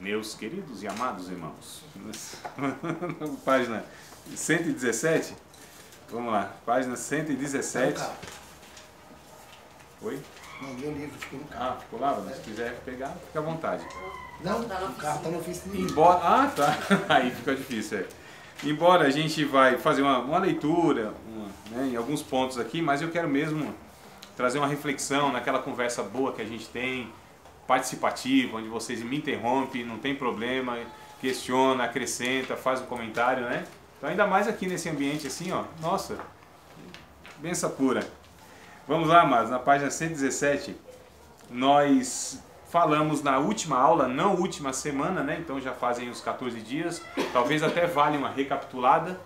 Meus queridos e amados irmãos, página 117, vamos lá, página 117. Oi? Não, meu livro ficou no carro. Ah, ficou lá? Se quiser pegar, fica à vontade. Não, o carro está na oficina. Embora... Ah, tá. Aí fica difícil, é. Embora a gente vai fazer uma leitura né, em alguns pontos aqui, mas eu quero mesmo trazer uma reflexão naquela conversa boa que a gente tem, participativa, onde vocês me interrompem, não tem problema, questiona, acrescenta, faz um comentário, né? Então ainda mais aqui nesse ambiente assim, ó, nossa, benção pura. Vamos lá, amados, na página 117, nós falamos na última aula, não última semana, né? Então já fazem uns 14 dias, talvez até valha uma recapitulada.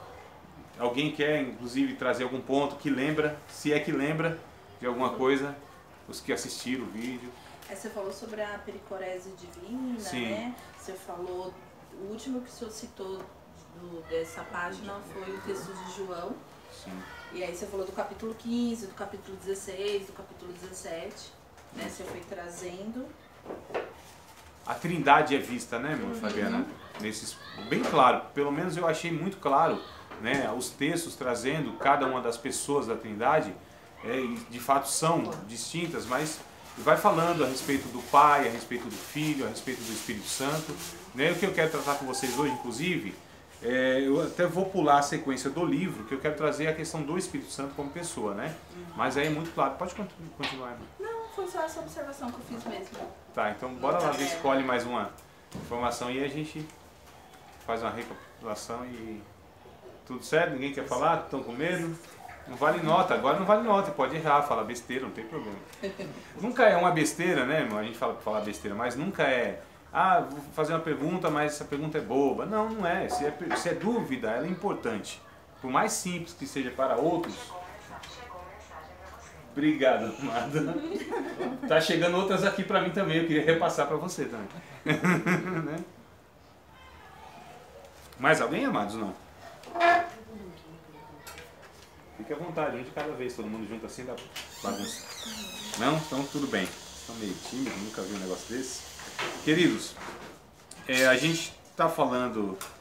Alguém quer, inclusive, trazer algum ponto que lembra, se é que lembra de alguma coisa, os que assistiram o vídeo. Você falou sobre a pericorese divina, sim, né? Você falou, o último que o senhor citou dessa página foi o texto de João. Sim. E aí você falou do capítulo 15, do capítulo 16, do capítulo 17, né? Você foi trazendo. A trindade é vista, né, irmã Fabiana? Nesses, bem claro, pelo menos eu achei muito claro, né, os textos trazendo cada uma das pessoas da trindade, de fato são distintas, mas vai falando a respeito do Pai, a respeito do Filho, a respeito do Espírito Santo. Né? O que eu quero tratar com vocês hoje, inclusive, eu até vou pular a sequência do livro, que eu quero trazer a questão do Espírito Santo como pessoa, né? Mas aí é muito claro. Pode continuar, irmã. Não, foi só essa observação que eu fiz mesmo. Tá, então bora lá ver, escolhe mais uma informação e a gente faz uma recapitulação e... Tudo certo? Ninguém quer falar? Estão com medo? Não vale nota, agora não vale nota, pode errar, falar besteira, não tem problema. Nunca é uma besteira, né, irmão? A gente fala para falar besteira, mas nunca é, vou fazer uma pergunta, mas essa pergunta é boba. Não, não é. Se é dúvida, ela é importante. Por mais simples que seja para outros. Obrigado, amada. Tá chegando outras aqui para mim também, eu queria repassar para você também. Né? Mais alguém, amados, não? Fique à vontade, um de cada vez, todo mundo junto assim dá bagunça. Não? Então tudo bem. Estão meio tímidos, nunca vi um negócio desse. Queridos, a gente está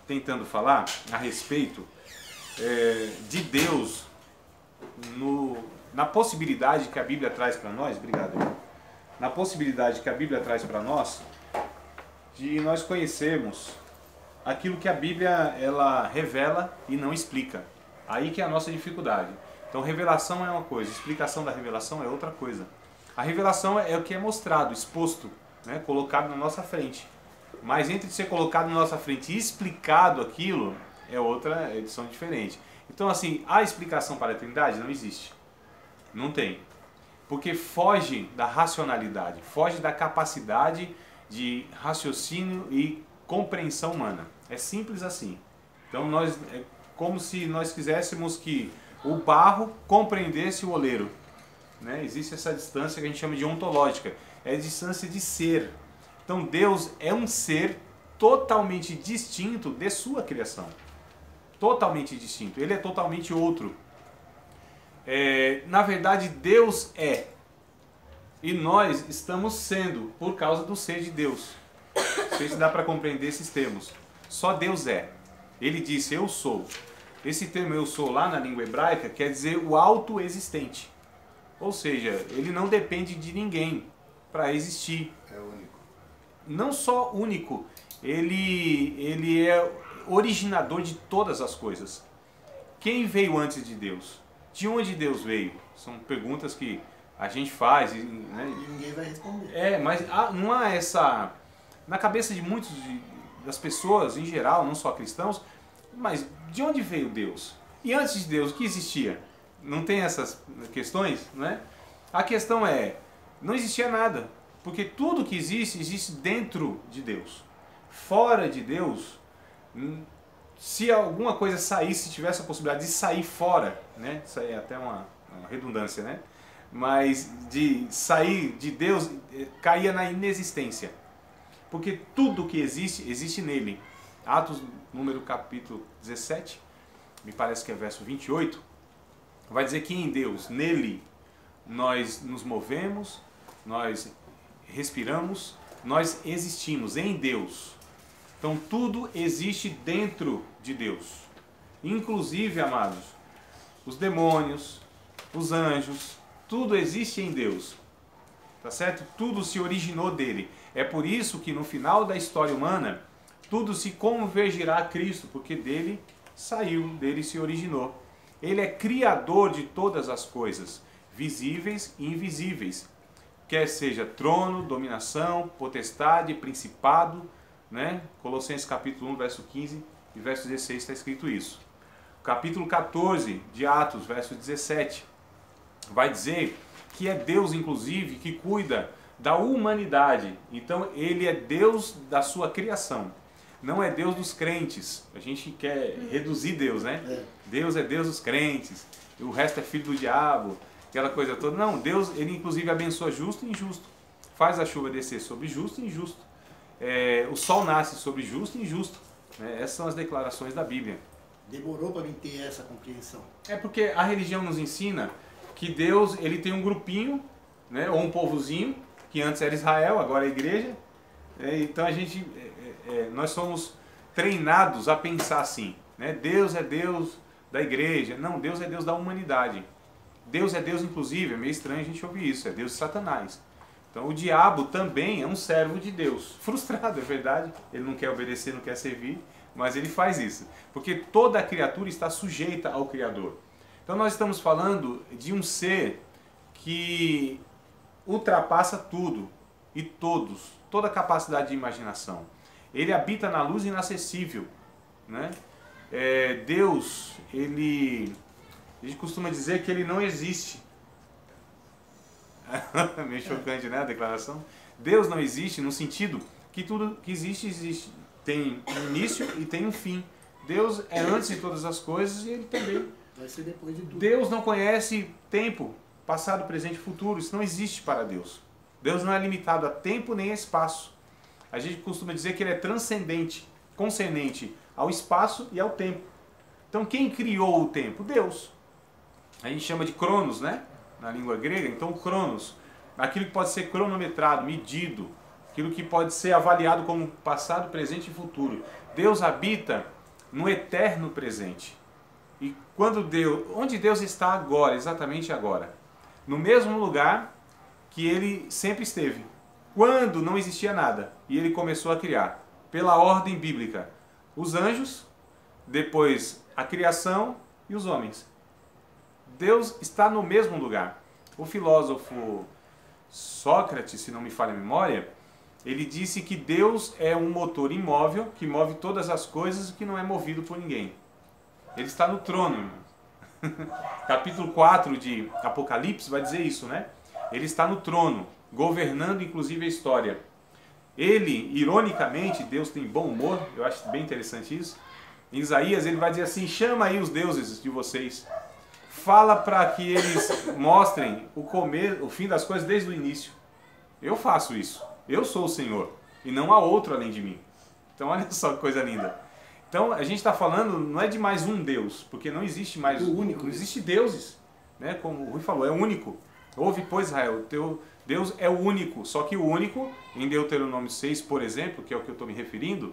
tentando falar a respeito de Deus na possibilidade que a Bíblia traz para nós, obrigado, irmão, na possibilidade que a Bíblia traz para nós de nós conhecermos aquilo que a Bíblia ela revela e não explica. Aí que é a nossa dificuldade. Então revelação é uma coisa, explicação da revelação é outra coisa. A revelação é o que é mostrado, exposto, né, colocado na nossa frente. Mas entre ser colocado na nossa frente e explicado aquilo, é outra edição diferente. Então assim, a explicação para a Trindade não existe. Não tem. Porque foge da racionalidade, foge da capacidade de raciocínio e compreensão humana. É simples assim. Então é como se nós quiséssemos que o barro compreendesse o oleiro. Né? Existe essa distância que a gente chama de ontológica. É a distância de ser. Então Deus é um ser totalmente distinto de sua criação. Totalmente distinto. Ele é totalmente outro. Na verdade, Deus é. E nós estamos sendo por causa do ser de Deus. Não sei se dá para compreender esses termos. Só Deus é. Ele disse, eu sou. Esse termo eu sou lá na língua hebraica quer dizer o autoexistente. Ou seja, ele não depende de ninguém para existir. É único. Não só único, ele é originador de todas as coisas. Quem veio antes de Deus? De onde Deus veio? São perguntas que a gente faz. Né? E ninguém vai responder. Mas não há essa... Na cabeça de muitas das pessoas, em geral, não só cristãos, mas de onde veio Deus? E antes de Deus, o que existia? Não tem essas questões, né? A questão é, não existia nada, porque tudo que existe, existe dentro de Deus. Fora de Deus, se alguma coisa saísse, se tivesse a possibilidade de sair fora, né? Isso aí é até uma redundância, né? Mas de sair de Deus, caía na inexistência. Porque tudo que existe, existe nele. Atos, número capítulo 17, me parece que é verso 28, vai dizer que em Deus, nele, nós nos movemos, nós respiramos, nós existimos em Deus. Então tudo existe dentro de Deus. Inclusive, amados, os demônios, os anjos, tudo existe em Deus. Tá certo? Tudo se originou dele. É por isso que no final da história humana, tudo se convergirá a Cristo, porque dele saiu, dele se originou. Ele é criador de todas as coisas, visíveis e invisíveis. Quer seja trono, dominação, potestade, principado, né? Colossenses capítulo 1, verso 15 e verso 16 está escrito isso. Capítulo 14 de Atos, verso 17, vai dizer que é Deus, inclusive, que cuida da humanidade. Então, ele é Deus da sua criação. Não é Deus dos crentes. A gente quer reduzir Deus, né? Deus é Deus dos crentes. E o resto é filho do diabo. Aquela coisa toda. Não, Deus, ele inclusive abençoa justo e injusto. Faz a chuva descer sobre justo e injusto. O sol nasce sobre justo e injusto. Essas são as declarações da Bíblia. Demorou para mim ter essa compreensão. É porque a religião nos ensina que Deus, ele tem um grupinho, né? Ou um povozinho, que antes era Israel, agora é a igreja. Então nós somos treinados a pensar assim, né? Deus é Deus da igreja. Não, Deus é Deus da humanidade. Deus é Deus, inclusive, é meio estranho a gente ouvir isso, é Deus de Satanás. Então o diabo também é um servo de Deus. Frustrado, é verdade, ele não quer obedecer, não quer servir, mas ele faz isso. Porque toda a criatura está sujeita ao Criador. Então nós estamos falando de um ser que ultrapassa tudo e todos, toda a capacidade de imaginação. Ele habita na luz inacessível, né? Deus, a gente costuma dizer que ele não existe. Meio chocante, né, a declaração? Deus não existe no sentido que tudo que existe, existe. Tem um início e tem um fim. Deus é antes de todas as coisas e ele também vai ser depois de tudo. Deus não conhece tempo, passado, presente e futuro. Isso não existe para Deus. Deus não é limitado a tempo nem a espaço. A gente costuma dizer que ele é transcendente, concernente ao espaço e ao tempo. Então quem criou o tempo? Deus. A gente chama de cronos, né? Na língua grega. Então cronos, aquilo que pode ser cronometrado, medido, aquilo que pode ser avaliado como passado, presente e futuro. Deus habita no eterno presente. E onde Deus está agora, exatamente agora? No mesmo lugar que ele sempre esteve. Quando não existia nada e ele começou a criar, pela ordem bíblica, os anjos, depois a criação e os homens. Deus está no mesmo lugar. O filósofo Sócrates, se não me falha a memória, ele disse que Deus é um motor imóvel que move todas as coisas e que não é movido por ninguém. Ele está no trono. Capítulo 4 de Apocalipse vai dizer isso, né? Ele está no trono, governando inclusive a história. Ele, ironicamente, Deus tem bom humor, eu acho bem interessante isso. Em Isaías ele vai dizer assim: chama aí os deuses de vocês. Fala para que eles mostrem o fim das coisas desde o início. Eu faço isso. Eu sou o Senhor e não há outro além de mim. Então olha só que coisa linda. Então a gente está falando, não é de mais um Deus, porque não existe mais o único. Não existe deuses, né? Como o Rui falou, é único. Ouve, pois, Israel, teu Deus é o único. Só que o único, em Deuteronômio 6, por exemplo, que é o que eu estou me referindo,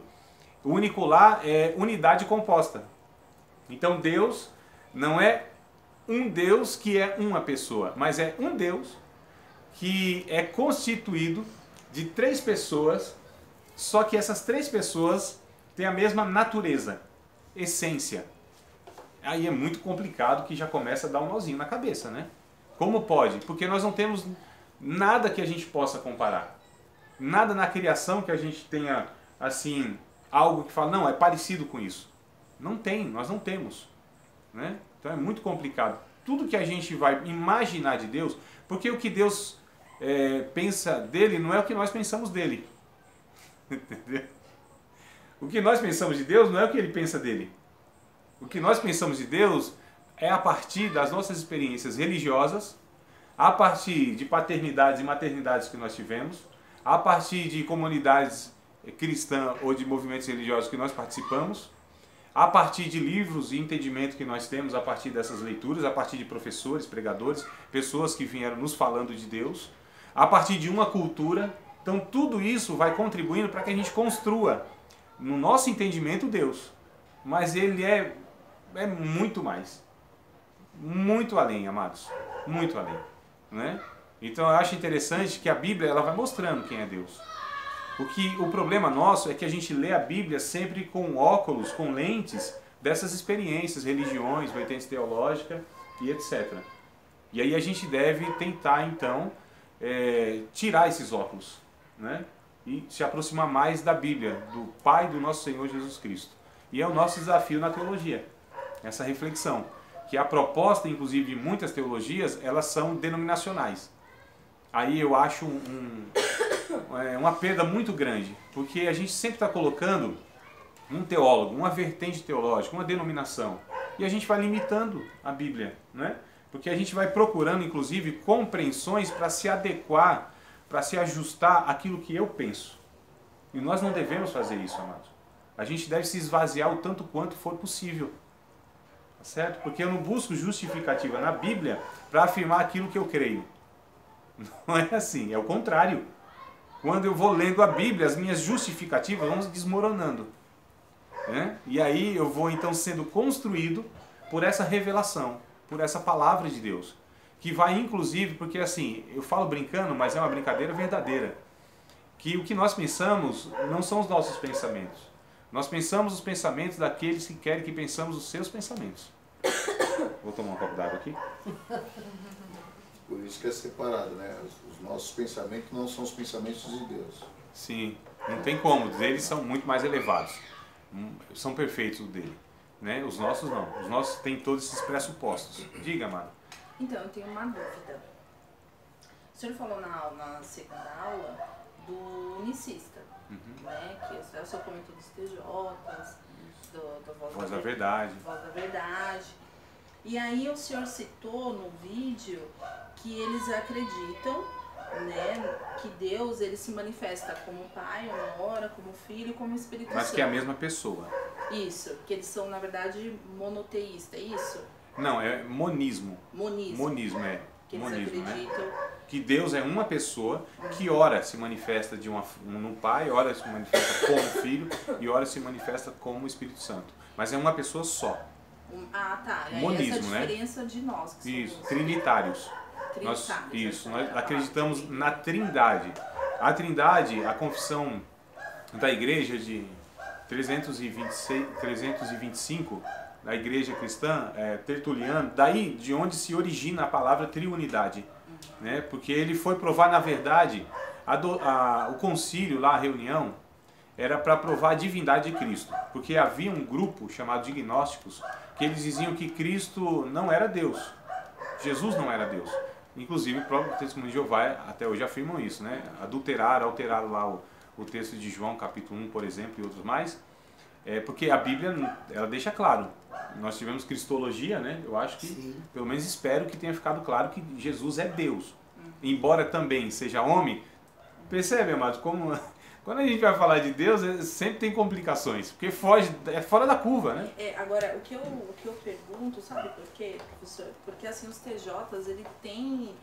o único lá é unidade composta. Então Deus não é um Deus que é uma pessoa, mas é um Deus que é constituído de 3 pessoas, só que essas 3 pessoas têm a mesma natureza, essência. Aí é muito complicado, que já começa a dar um nozinho na cabeça, né? Como pode? Porque nós não temos nada que a gente possa comparar. Nada na criação que a gente tenha, assim, algo que fala, não, é parecido com isso. Não tem, nós não temos, né? Então é muito complicado. Tudo que a gente vai imaginar de Deus, porque o que Deus pensa dele não é o que nós pensamos dele. Entendeu? O que nós pensamos de Deus não é o que ele pensa dele. O que nós pensamos de Deus é a partir das nossas experiências religiosas, a partir de paternidades e maternidades que nós tivemos, a partir de comunidades cristãs ou de movimentos religiosos que nós participamos, a partir de livros e entendimento que nós temos a partir dessas leituras, a partir de professores, pregadores, pessoas que vieram nos falando de Deus, a partir de uma cultura. Então tudo isso vai contribuindo para que a gente construa no nosso entendimento, Deus. Mas ele é muito mais. Muito além, amados. Muito além. Né? Então eu acho interessante que a Bíblia ela vai mostrando quem é Deus. O problema nosso é que a gente lê a Bíblia sempre com óculos, com lentes dessas experiências, religiões, vertentes teológicas e etc. E aí a gente deve tentar então tirar esses óculos, né? E se aproximar mais da Bíblia, do Pai do nosso Senhor Jesus Cristo. E é o nosso desafio na teologia, essa reflexão. Que a proposta, inclusive, de muitas teologias, elas são denominacionais. Aí eu acho uma perda muito grande, porque a gente sempre está colocando um teólogo, uma vertente teológica, uma denominação, e a gente vai limitando a Bíblia, né? Porque a gente vai procurando, inclusive, compreensões para se adequar, para se ajustar àquilo que eu penso. E nós não devemos fazer isso, amados. A gente deve se esvaziar o tanto quanto for possível. Tá certo? Porque eu não busco justificativa na Bíblia para afirmar aquilo que eu creio. Não é assim, é o contrário. Quando eu vou lendo a Bíblia, as minhas justificativas vão se desmoronando. Né? E aí eu vou então sendo construído por essa revelação, por essa palavra de Deus. Que vai inclusive, porque assim, eu falo brincando, mas é uma brincadeira verdadeira. Que o que nós pensamos não são os nossos pensamentos. Nós pensamos os pensamentos daqueles que querem que pensamos os seus pensamentos. Vou tomar um copo d'água aqui. Por isso que é separado, né? Os nossos pensamentos não são os pensamentos de Deus. Sim, não tem como. Eles são muito mais elevados. São perfeitos o dele. Né? Os nossos não. Os nossos têm todos esses pressupostos. Diga, Mara. Então, eu tenho uma dúvida. O senhor falou na segunda aula do unicista, né? Que é o seu comentário dos TJs, do Voz da Verdade. Voz da Verdade. E aí o senhor citou no vídeo que eles acreditam, né, que Deus ele se manifesta como Pai, uma hora, como Filho e como Espírito Santo. Mas que é a mesma pessoa. Isso, que eles são, na verdade, monoteístas, é isso? Não, é monismo. Monismo. Monismo, é. Que eles Monismo, acreditam. né? Que Deus é uma pessoa que ora se manifesta no Pai, ora se manifesta como Filho e ora se manifesta como Espírito Santo. Mas é uma pessoa só. Ah, tá. Monismo, essa diferença, né, de nós. Que isso, somos trinitários. Nós acreditamos na Trindade. A Trindade, a confissão da igreja de 325, da igreja cristã, Tertuliano, daí de onde se origina a palavra triunidade. Né? Porque ele foi provar, na verdade, o concílio, lá, a reunião, era para provar a divindade de Cristo. Porque havia um grupo chamado de gnósticos que eles diziam que Cristo não era Deus. Jesus não era Deus. Inclusive o próprio Testemunho de Jeová até hoje afirmam isso, né? Alteraram lá o texto de João, capítulo 1, por exemplo, e outros mais. Porque a Bíblia, ela deixa claro. Nós tivemos cristologia, né? Eu acho que, sim, pelo menos espero que tenha ficado claro que Jesus é Deus. Embora também seja homem, percebe, amados, como... Quando a gente vai falar de Deus, sempre tem complicações, porque é fora da curva, né? Agora, o que eu pergunto, sabe por quê, professor? Porque assim, os TJs, ele tem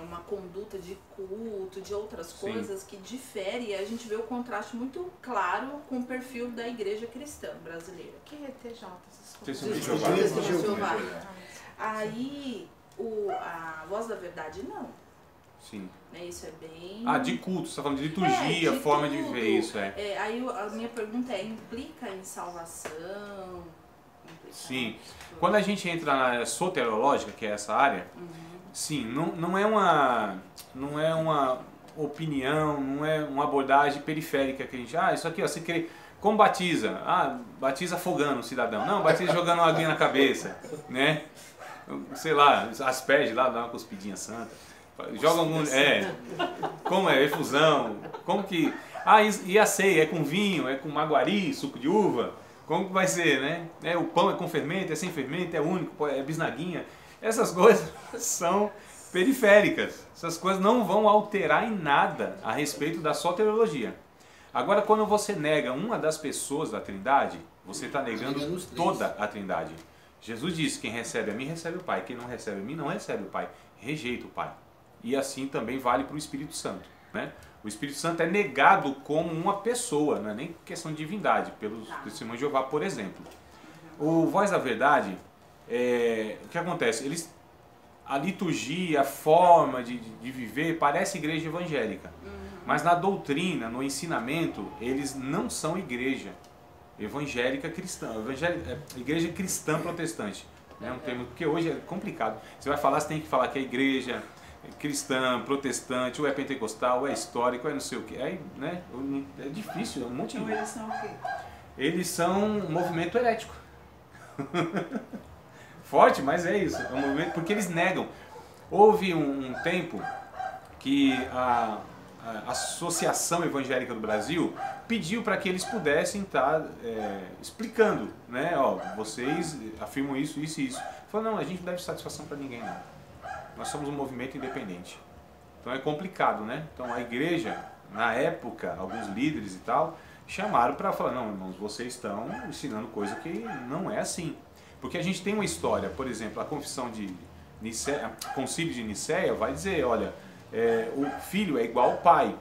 uma conduta de culto, de outras coisas, sim, que difere, e a gente vê o contraste muito claro com o perfil da igreja cristã brasileira. O que é TJ? Testemunho de Jeová. Aí, a Voz da Verdade, não. Sim. Isso é bem... de culto, você está falando de liturgia, de forma tudo. de viver isso, Aí a minha pergunta implica em salvação? Sim. Quando a gente entra na área soteriológica, que é essa área, sim, não é uma opinião, não é uma abordagem periférica que a gente... isso aqui, ó, você crê... Como batiza? Batiza afogando o cidadão. Não, batiza jogando uma aguinha na cabeça, né? Sei lá, asperge lá, dá uma cuspidinha santa. Joga algum... Como é? Efusão. Como que... E a ceia? É com vinho? É com maguari, suco de uva? Como que vai ser, né? O pão é com fermento? É sem fermento? É único? É bisnaguinha? Essas coisas são periféricas. Essas coisas não vão alterar em nada a respeito da soteriologia. Agora, quando você nega uma das pessoas da Trindade, você está negando toda a Trindade. Jesus disse, quem recebe a mim, recebe o Pai. Quem não recebe a mim, não recebe o Pai. Rejeita o Pai. E assim também vale para o Espírito Santo. né? O Espírito Santo é negado como uma pessoa, não é nem questão de divindade, pelos testemunhos de Jeová, por exemplo. O Voz da Verdade, o que acontece? A liturgia, a forma de viver parece igreja evangélica, mas na doutrina, no ensinamento, eles não são igreja evangélica cristã, igreja cristã protestante. É um termo que hoje é complicado. Você vai falar, você tem que falar que é igreja cristã, protestante, ou é pentecostal, ou é histórico, ou é não sei o que. Aí, né, é difícil, é um monte de... Então eles são o quê? Eles são um movimento herético. Forte, mas é isso. É um movimento porque eles negam. Houve um tempo que a Associação Evangélica do Brasil pediu para que eles pudessem estar explicando, né? Ó, vocês afirmam isso, isso e isso. Falou, não, a gente não deve satisfação para ninguém, não. Nós somos um movimento independente. Então é complicado, né? Então a igreja, na época, alguns líderes e tal, chamaram para falar, não, irmãos, vocês estão ensinando coisa que não é assim. Porque a gente tem uma história, por exemplo, a confissão de Nicéia, Concílio de Nicéia vai dizer, olha, o filho é igual ao pai,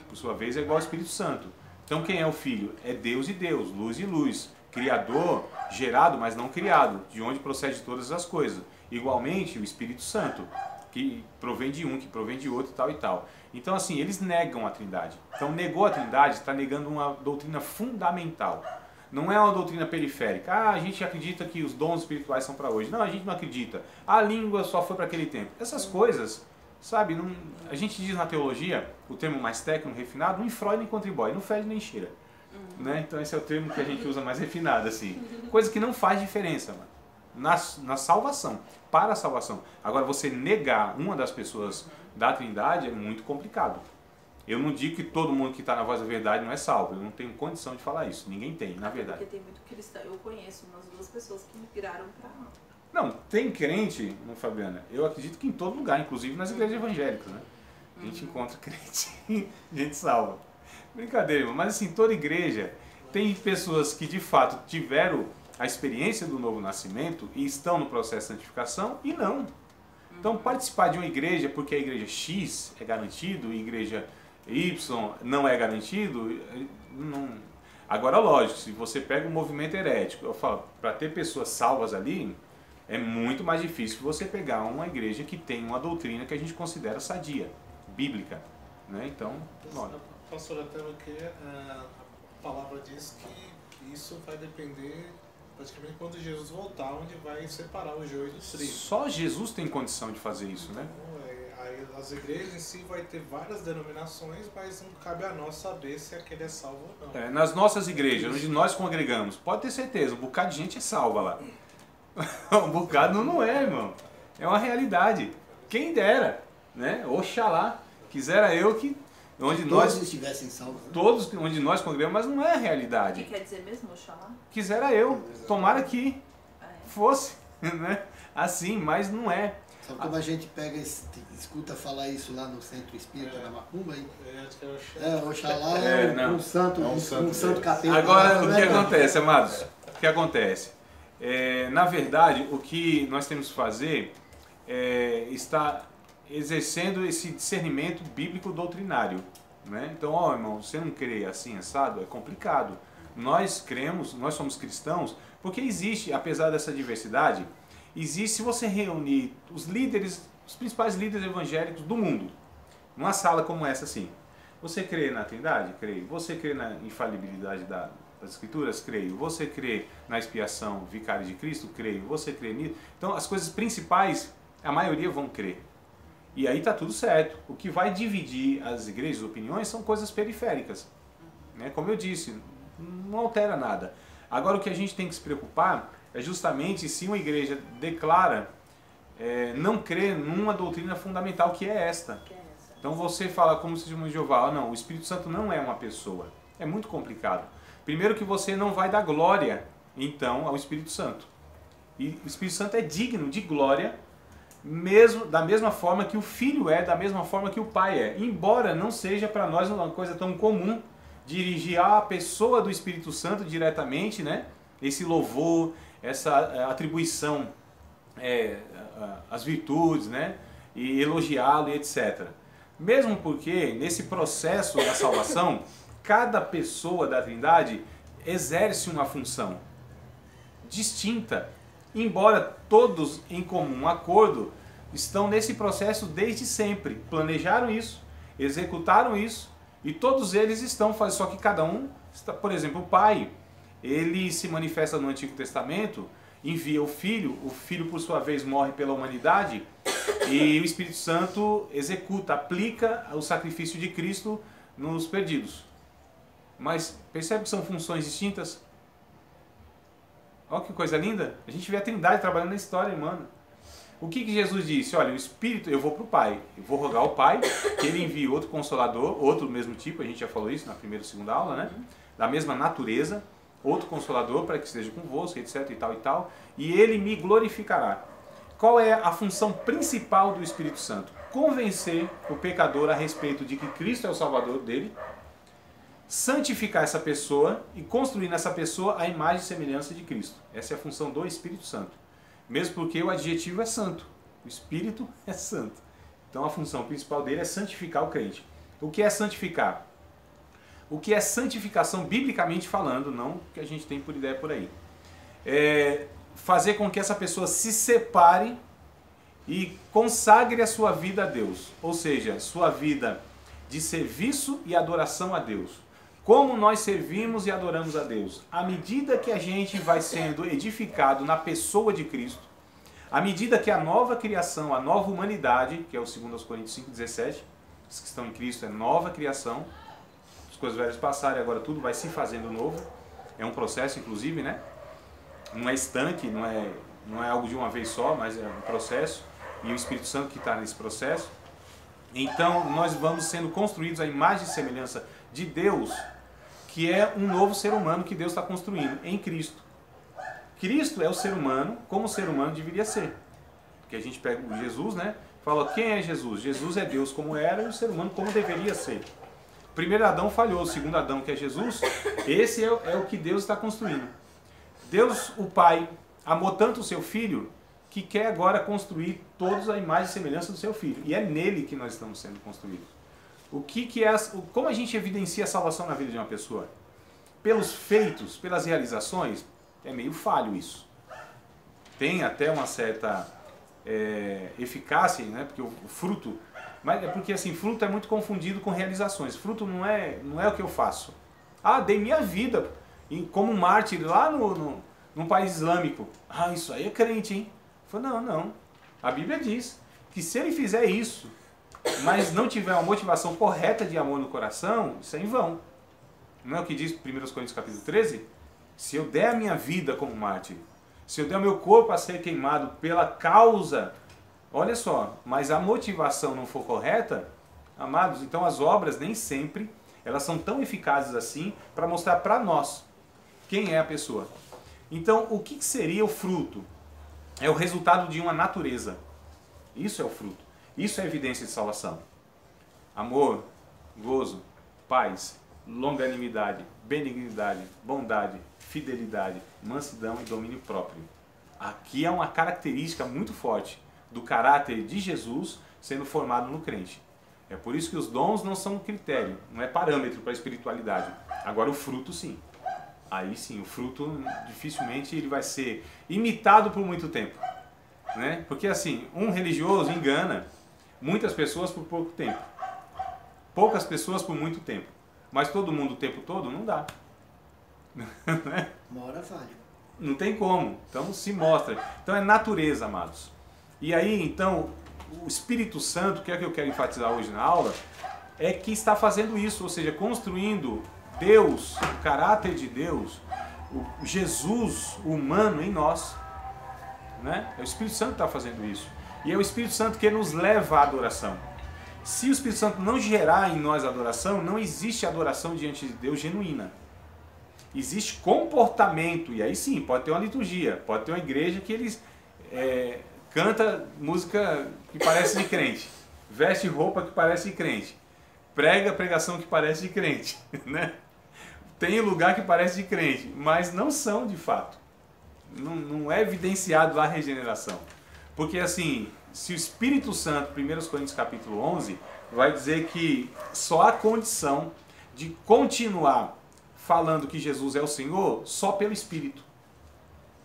por sua vez é igual ao Espírito Santo. Então quem é o filho? É Deus e Deus, luz e luz, criador, gerado, mas não criado, de onde procede todas as coisas. Igualmente o Espírito Santo, que provém de um, que provém de outro e tal e tal. Então assim, eles negam a Trindade. Então negou a Trindade, está negando uma doutrina fundamental. Não é uma doutrina periférica. Ah, a gente acredita que os dons espirituais são para hoje. Não, a gente não acredita. A língua só foi para aquele tempo. Essas coisas, sabe, não, a gente diz na teologia, o termo mais técnico, refinado, não enfrói nem contribui, não fede nem cheira. Né? Então esse é o termo que a gente usa mais refinado, assim. Coisa que não faz diferença, mano. Na salvação, para a salvação. Agora, você negar uma das pessoas da Trindade é muito complicado. Eu não digo que todo mundo que está na Voz da Verdade não é salvo. Eu não tenho condição de falar isso. Ninguém tem, na verdade. Porque tem muito cristão. Eu conheço umas duas pessoas que migraram para... Não, tem crente, Fabiana, eu acredito que em todo lugar, inclusive nas igrejas evangélicas, né? A gente encontra crente, gente salva. Brincadeira, irmão. Mas assim, toda igreja tem pessoas que de fato tiveram a experiência do novo nascimento e estão no processo de santificação e não. Então participar de uma igreja porque a igreja X é garantido e a igreja Y não é garantido, não. Agora lógico, se você pega um movimento herético, eu falo, para ter pessoas salvas ali, é muito mais difícil você pegar uma igreja que tem uma doutrina que a gente considera sadia, bíblica, né? Então, olha. Pastor, até porque a palavra diz que isso vai depender praticamente quando Jesus voltar, onde vai separar o joio do trigo. Só Jesus tem condição de fazer isso, né? Então, aí as igrejas em si vai ter várias denominações, mas não cabe a nós saber se aquele é salvo ou não. Nas nossas igrejas, onde nós congregamos, pode ter certeza, um bocado de gente é salva lá. Um bocado não é, irmão. É uma realidade. Quem dera, né? Oxalá, quisera eu que onde todos nós estivessem salvos. Né? Todos onde nós congregamos, mas não é a realidade. O que quer dizer mesmo, Oxalá? Quisera eu, tomara que fosse, né? Assim, mas não é. Sabe como a gente pega, escuta falar isso lá no Centro Espírita da Macumba? Hein? Acho que é Oxalá não. um santo capeta. Agora, o que acontece, amados? O que acontece? Na verdade, o que nós temos que fazer é estar exercendo esse discernimento bíblico doutrinário, né? Então, ó, irmão, você não crê assim, assado, é complicado. Nós cremos, nós somos cristãos, porque existe, apesar dessa diversidade, existe, se você reunir os líderes, os principais líderes evangélicos do mundo, numa sala como essa assim, você crê na Trindade? Creio. Você crê na infalibilidade das Escrituras? Creio. Você crê na expiação vicária de Cristo? Creio. Você crê nisso? Então, as coisas principais, a maioria vão crer. E aí está tudo certo. O que vai dividir as igrejas, opiniões, são coisas periféricas. Né? Como eu disse, não altera nada. Agora o que a gente tem que se preocupar é justamente se uma igreja declara não crer numa doutrina fundamental que é esta. Então você fala como se de Jeová, não, o Espírito Santo não é uma pessoa. É muito complicado. Primeiro que você não vai dar glória, então, ao Espírito Santo. E o Espírito Santo é digno de glória, mesmo da mesma forma que o Filho é, da mesma forma que o Pai é. Embora não seja para nós uma coisa tão comum dirigir a pessoa do Espírito Santo diretamente, né? Esse louvor, essa atribuição, as virtudes, né? E elogiá-lo e etc. Mesmo porque, nesse processo da salvação, cada pessoa da Trindade exerce uma função distinta, embora todos em comum acordo estão nesse processo desde sempre, planejaram isso, executaram isso, e todos eles estão fazendo, só que cada um, por exemplo, o Pai, ele se manifesta no Antigo Testamento, envia o Filho por sua vez morre pela humanidade, e o Espírito Santo executa, aplica o sacrifício de Cristo nos perdidos. Mas percebe que são funções distintas? Olha que coisa linda! A gente vê a Trindade trabalhando na história humana. O que Jesus disse? Olha, o Espírito, eu vou para o Pai, eu vou rogar ao Pai que Ele envie outro Consolador, outro do mesmo tipo, a gente já falou isso na primeira e segunda aula, né? Da mesma natureza, outro Consolador para que esteja convosco, etc. e tal, e Ele me glorificará. Qual é a função principal do Espírito Santo? Convencer o pecador a respeito de que Cristo é o Salvador dele, santificar essa pessoa e construir nessa pessoa a imagem e semelhança de Cristo. Essa é a função do Espírito Santo. Mesmo porque o adjetivo é santo. O Espírito é santo. Então a função principal dele é santificar o crente. O que é santificar? O que é santificação, biblicamente falando, não o que a gente tem por ideia por aí. É fazer com que essa pessoa se separe e consagre a sua vida a Deus. Ou seja, sua vida de serviço e adoração a Deus. Como nós servimos e adoramos a Deus? À medida que a gente vai sendo edificado na pessoa de Cristo, à medida que a nova criação, a nova humanidade, que é o 2 Coríntios 5,17, os que estão em Cristo é nova criação, as coisas velhas passaram e agora tudo vai se fazendo novo. É um processo, inclusive, né? Não é estanque, não é algo de uma vez só, mas é um processo. E o Espírito Santo que está nesse processo. Então, nós vamos sendo construídos à imagem e semelhança de Deus, que é um novo ser humano que Deus está construindo em Cristo. Cristo é o ser humano como o ser humano deveria ser. Porque a gente pega o Jesus, né? Fala, quem é Jesus? Jesus é Deus como era e o ser humano como deveria ser. O primeiro Adão falhou, o segundo Adão, que é Jesus, esse é o que Deus está construindo. Deus, o Pai, amou tanto o seu Filho que quer agora construir todos a imagem e semelhança do seu Filho. E é nele que nós estamos sendo construídos. Como a gente evidencia a salvação na vida de uma pessoa? Pelos feitos, pelas realizações? É meio falho isso. Tem até uma certa eficácia, né? Porque o fruto... Mas é porque assim, fruto é muito confundido com realizações. Fruto não é o que eu faço. Ah, dei minha vida como mártir lá num país islâmico. Ah, isso aí é crente, hein? Eu falei, não. A Bíblia diz que se ele fizer isso, mas não tiver uma motivação correta de amor no coração, isso é em vão. Não é o que diz 1 Coríntios capítulo 13? Se eu der a minha vida como mártir, se eu der o meu corpo a ser queimado pela causa, olha só, mas a motivação não for correta, amados, então as obras nem sempre elas são tão eficazes assim para mostrar para nós quem é a pessoa. Então, o que seria o fruto? É o resultado de uma natureza. Isso é o fruto. Isso é evidência de salvação. Amor, gozo, paz, longanimidade, benignidade, bondade, fidelidade, mansidão e domínio próprio. Aqui é uma característica muito forte do caráter de Jesus sendo formado no crente. É por isso que os dons não são um critério, não é parâmetro para a espiritualidade. Agora o fruto sim. Aí sim, o fruto dificilmente ele vai ser imitado por muito tempo. Né? Porque assim, um religioso engana muitas pessoas por pouco tempo. Poucas pessoas por muito tempo. Mas todo mundo o tempo todo não dá. Uma hora falha. Não tem como. Então se mostra. Então é natureza, amados. E aí, então, o Espírito Santo, que é o que eu quero enfatizar hoje na aula, é que está fazendo isso, ou seja, construindo Deus, o caráter de Deus, o Jesus humano em nós. Né? É o Espírito Santo que está fazendo isso. E é o Espírito Santo que nos leva à adoração. Se o Espírito Santo não gerar em nós adoração, não existe adoração diante de Deus genuína. Existe comportamento, e aí sim, pode ter uma liturgia, pode ter uma igreja que eles canta música que parece de crente, veste roupa que parece de crente, prega pregação que parece de crente, né? Tem lugar que parece de crente, mas não são de fato. Não é evidenciado a regeneração. Porque assim, se o Espírito Santo, 1 Coríntios capítulo 11, vai dizer que só há condição de continuar falando que Jesus é o Senhor só pelo Espírito.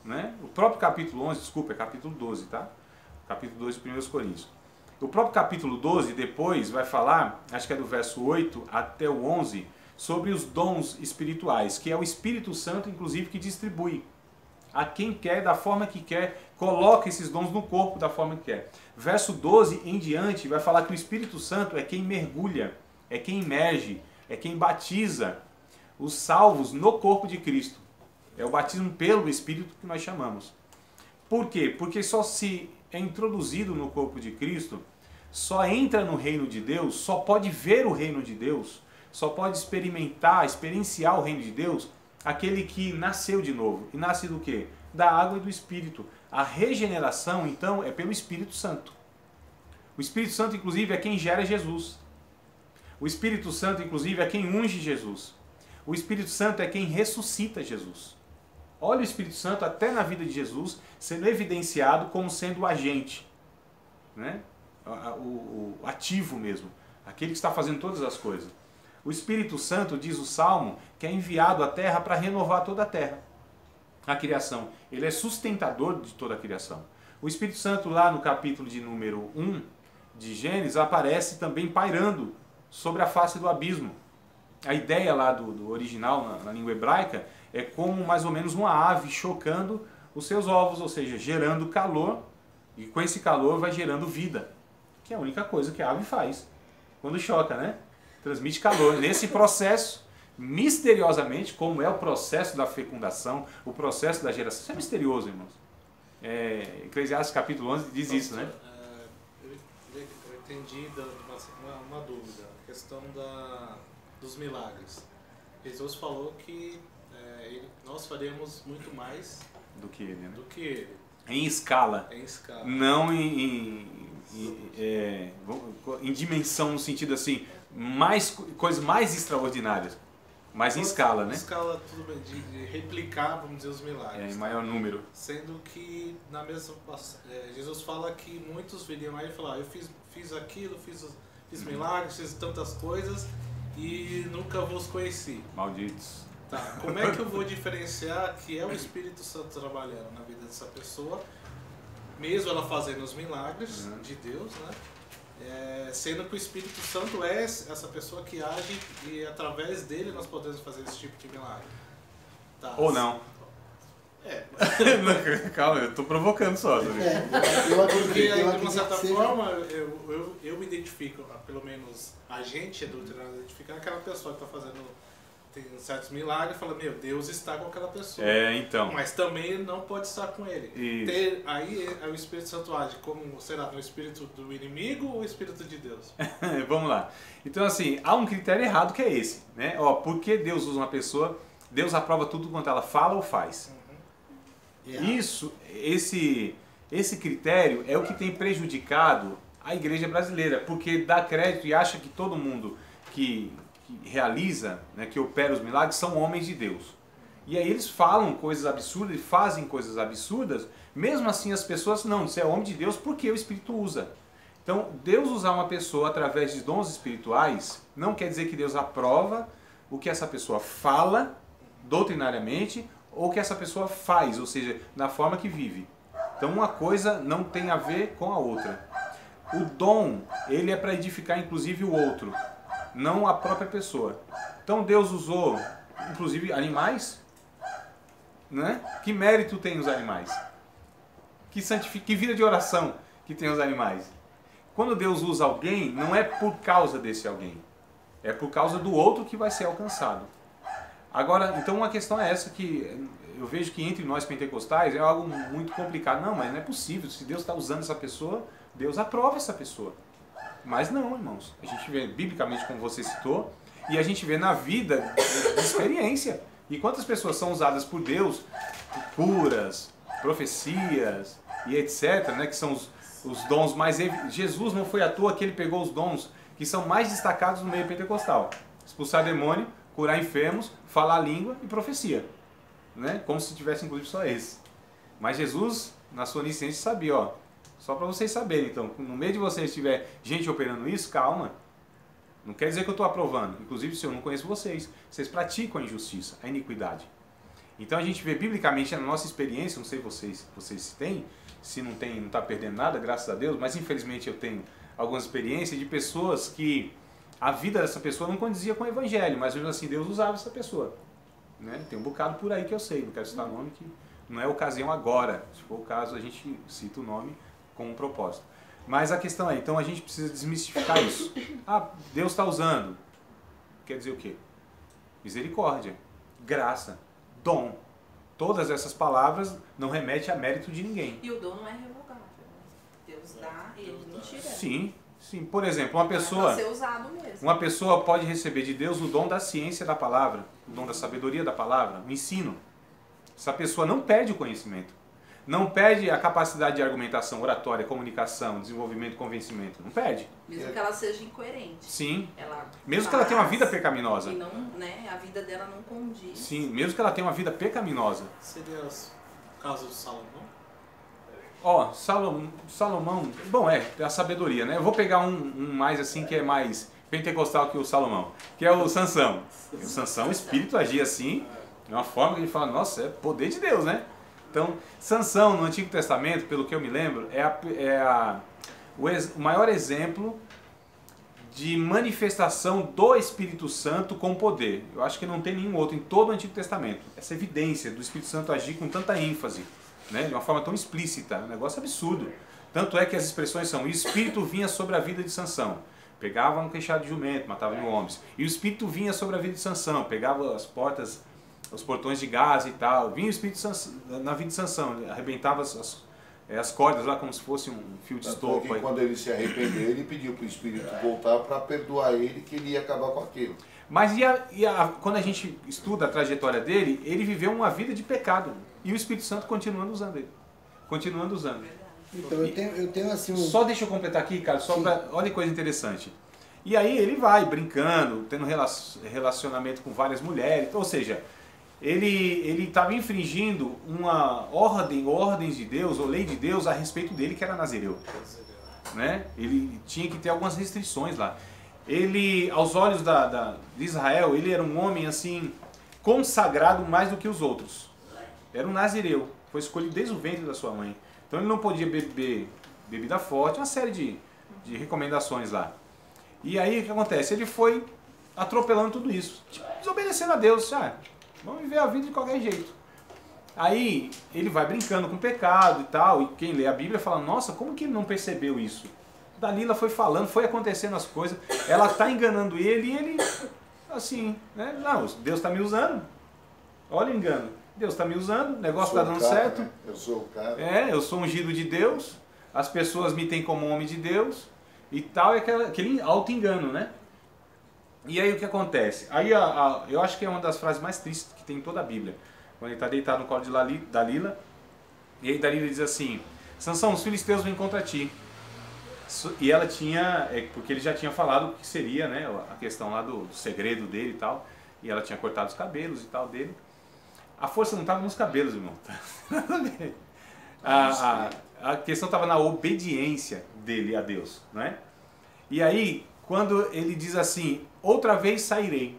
Né? O próprio capítulo 11, desculpa, é capítulo 12, tá? Capítulo 12 de 1 Coríntios. O próprio capítulo 12 depois vai falar, acho que é do verso 8 até o 11, sobre os dons espirituais, que é o Espírito Santo, inclusive, que distribui. A quem quer, da forma que quer, coloca esses dons no corpo da forma que quer. Verso 12 em diante vai falar que o Espírito Santo é quem mergulha, é quem imerge, é quem batiza os salvos no corpo de Cristo. É o batismo pelo Espírito que nós chamamos. Por quê? Porque só se é introduzido no corpo de Cristo, só entra no reino de Deus, só pode ver o reino de Deus, só pode experienciar o reino de Deus, aquele que nasceu de novo. E nasce do quê? Da água e do Espírito. A regeneração, então, é pelo Espírito Santo. O Espírito Santo, inclusive, é quem gera Jesus. O Espírito Santo, inclusive, é quem unge Jesus. O Espírito Santo é quem ressuscita Jesus. Olha o Espírito Santo até na vida de Jesus sendo evidenciado como sendo o agente, né? O ativo mesmo, aquele que está fazendo todas as coisas. O Espírito Santo, diz o Salmo, que é enviado à terra para renovar toda a terra, a criação. Ele é sustentador de toda a criação. O Espírito Santo, lá no capítulo de número 1 de Gênesis, aparece também pairando sobre a face do abismo. A ideia lá do original, na língua hebraica, é como mais ou menos uma ave chocando os seus ovos, ou seja, gerando calor, e com esse calor vai gerando vida, que é a única coisa que a ave faz quando choca, né? Transmite calor. Nesse processo, misteriosamente, como é o processo da fecundação, o processo da geração, isso é misterioso, irmãos. Eclesiastes capítulo 11 diz isso, né? Eu entendi uma dúvida, a questão dos milagres. Jesus falou que nós faremos muito mais do que ele, né? Do que ele. Em escala. Em escala. Não em dimensão, no sentido assim, coisas mais extraordinárias, mas em escala, né? Em escala, tudo bem, de replicar, vamos dizer, os milagres. Em maior número. Sendo que, na mesma Jesus fala que muitos viriam aí e falar, eu fiz aquilo, fiz milagres, fiz tantas coisas e nunca vos conheci. Malditos. Tá, como é que eu vou diferenciar que é o Espírito Santo trabalhando na vida dessa pessoa, mesmo ela fazendo os milagres de Deus, né? Sendo que o Espírito Santo é essa pessoa que age e através dele nós podemos fazer esse tipo de milagre. Tá. Ou não. Calma, eu tô provocando só. Eu acredito, porque de uma que certa seja... forma eu me identifico, pelo menos a gente é doutrinado a identificar aquela pessoa que está fazendo tem certos milagres e fala, meu, Deus está com aquela pessoa. Então. Mas também não pode estar com ele. Aí o Espírito Santo age como, será, no espírito do inimigo ou o espírito de Deus? Vamos lá. Então, assim, há um critério errado que é esse, né? Porque Deus usa uma pessoa, Deus aprova tudo quanto ela fala ou faz. Esse critério é o que tem prejudicado a igreja brasileira, porque dá crédito e acha que todo mundo que realiza, né, que opera os milagres, são homens de Deus. E aí eles falam coisas absurdas e fazem coisas absurdas, mesmo assim as pessoas, não, você é homem de Deus porque o Espírito usa. Então, Deus usar uma pessoa através de dons espirituais, não quer dizer que Deus aprova o que essa pessoa fala, doutrinariamente, ou que essa pessoa faz, ou seja, na forma que vive. Então, uma coisa não tem a ver com a outra. O dom, ele é para edificar, inclusive, o outro, não a própria pessoa. Então Deus usou, inclusive, animais, né? Que mérito tem os animais? Que vida de oração que tem os animais? Quando Deus usa alguém, não é por causa desse alguém, é por causa do outro que vai ser alcançado. Agora, então uma questão é essa que eu vejo que entre nós pentecostais é algo muito complicado. Não, mas não é possível. Se Deus está usando essa pessoa, Deus aprova essa pessoa. Mas não, irmãos. A gente vê biblicamente, como você citou, e a gente vê na vida de experiência. E quantas pessoas são usadas por Deus, por curas, profecias e etc., né, que são os dons mais... Jesus não foi à toa que ele pegou os dons que são mais destacados no meio pentecostal. Expulsar demônio, curar enfermos, falar a língua e profecia. Né? Como se tivesse inclusive só esse. Mas Jesus, na sua onisciência, sabia, só para vocês saberem, então, no meio de vocês tiver gente operando isso, calma, Não quer dizer que eu estou aprovando. Inclusive, se eu não conheço vocês, vocês praticam a injustiça, a iniquidade. Então a gente vê biblicamente na nossa experiência, não sei vocês se têm, se não tem, não está perdendo nada, graças a Deus, mas infelizmente eu tenho algumas experiências de pessoas que a vida dessa pessoa não condizia com o evangelho, mas mesmo assim Deus usava essa pessoa. Né? Tem um bocado por aí que eu sei, não quero citar nome, que não é ocasião agora. Se for o caso, a gente cita o nome com um propósito. Mas a questão é, então a gente precisa desmistificar isso. Ah, Deus está usando. Quer dizer o quê? Misericórdia, graça, dom. Todas essas palavras não remetem a mérito de ninguém. E o dom não é revogável. Deus dá e ele não tira. Sim, sim. Por exemplo, uma É pessoa... pra ser usado mesmo. Uma pessoa pode receber de Deus o dom da ciência da palavra, o dom da sabedoria da palavra, o ensino. Essa pessoa não perde o conhecimento, não perde a capacidade de argumentação, oratória, comunicação, desenvolvimento, convencimento. Não perde. Mesmo que ela seja incoerente. Sim. Ela Mesmo que ela tenha uma vida faz pecaminosa. E não, né, a vida dela não condiz. Sim, mesmo que ela tenha uma vida pecaminosa. Seria o caso de Salomão? Ó, Salomão, bom, é a sabedoria, né? Eu vou pegar um mais assim, que é mais pentecostal que o Salomão, que é o Sansão. O Sansão, o espírito agia assim, de uma forma que ele fala, nossa, é poder de Deus, né? Então, Sansão no Antigo Testamento, pelo que eu me lembro, o maior exemplo de manifestação do Espírito Santo com poder. Eu acho que não tem nenhum outro em todo o Antigo Testamento. Essa evidência do Espírito Santo agir com tanta ênfase, né, de uma forma tão explícita, um negócio absurdo. Tanto é que as expressões são: o Espírito vinha sobre a vida de Sansão, pegava um queixado de jumento, matava 1000 homens. E o Espírito vinha sobre a vida de Sansão, pegava as portas, os portões de Gaza e tal. Vinha o Espírito na vida de Sansão, arrebentava as cordas lá como se fosse um fio de estopa. Quando ele se arrependeu, ele pediu para o Espírito voltar para perdoar ele, que ele ia acabar com aquilo. Mas quando a gente estuda a trajetória dele, ele viveu uma vida de pecado. E o Espírito Santo continuando usando ele. Continuando usando. Então eu tenho assim um... Só deixa eu completar aqui, cara, olha que coisa interessante. E aí ele vai brincando, tendo relacionamento com várias mulheres, ou seja, ele estava infringindo uma ordens de Deus, ou lei de Deus a respeito dele, que era nazireu. Né? Ele tinha que ter algumas restrições lá. Ele, aos olhos de Israel, ele era um homem assim, consagrado mais do que os outros. Era um nazireu, foi escolhido desde o ventre da sua mãe. Então ele não podia beber bebida forte, uma série de recomendações lá. E aí o que acontece? Ele foi atropelando tudo isso, desobedecendo a Deus. Vamos viver a vida de qualquer jeito. Aí ele vai brincando com o pecado e tal, e quem lê a Bíblia fala, nossa, como que ele não percebeu isso? Dalila foi falando, foi acontecendo as coisas, ela está enganando ele e ele, assim, né? Não, Deus está me usando, olha o engano, Deus está me usando, o negócio está dando certo. Né? Eu sou o cara. Eu sou ungido de Deus, as pessoas me têm como homem de Deus e tal, é aquele auto-engano, né? E aí o que acontece? Aí eu acho que é uma das frases mais tristes que tem em toda a Bíblia, quando ele está deitado no colo de Dalila, e aí Dalila diz assim, Sansão, os filisteus vêm contra ti. E ela tinha, porque ele já tinha falado o que seria, né, a questão lá do segredo dele e tal, e ela tinha cortado os cabelos e tal dele. A força não estava nos cabelos, irmão. A questão estava na obediência dele a Deus, não é? E aí, quando ele diz assim, outra vez sairei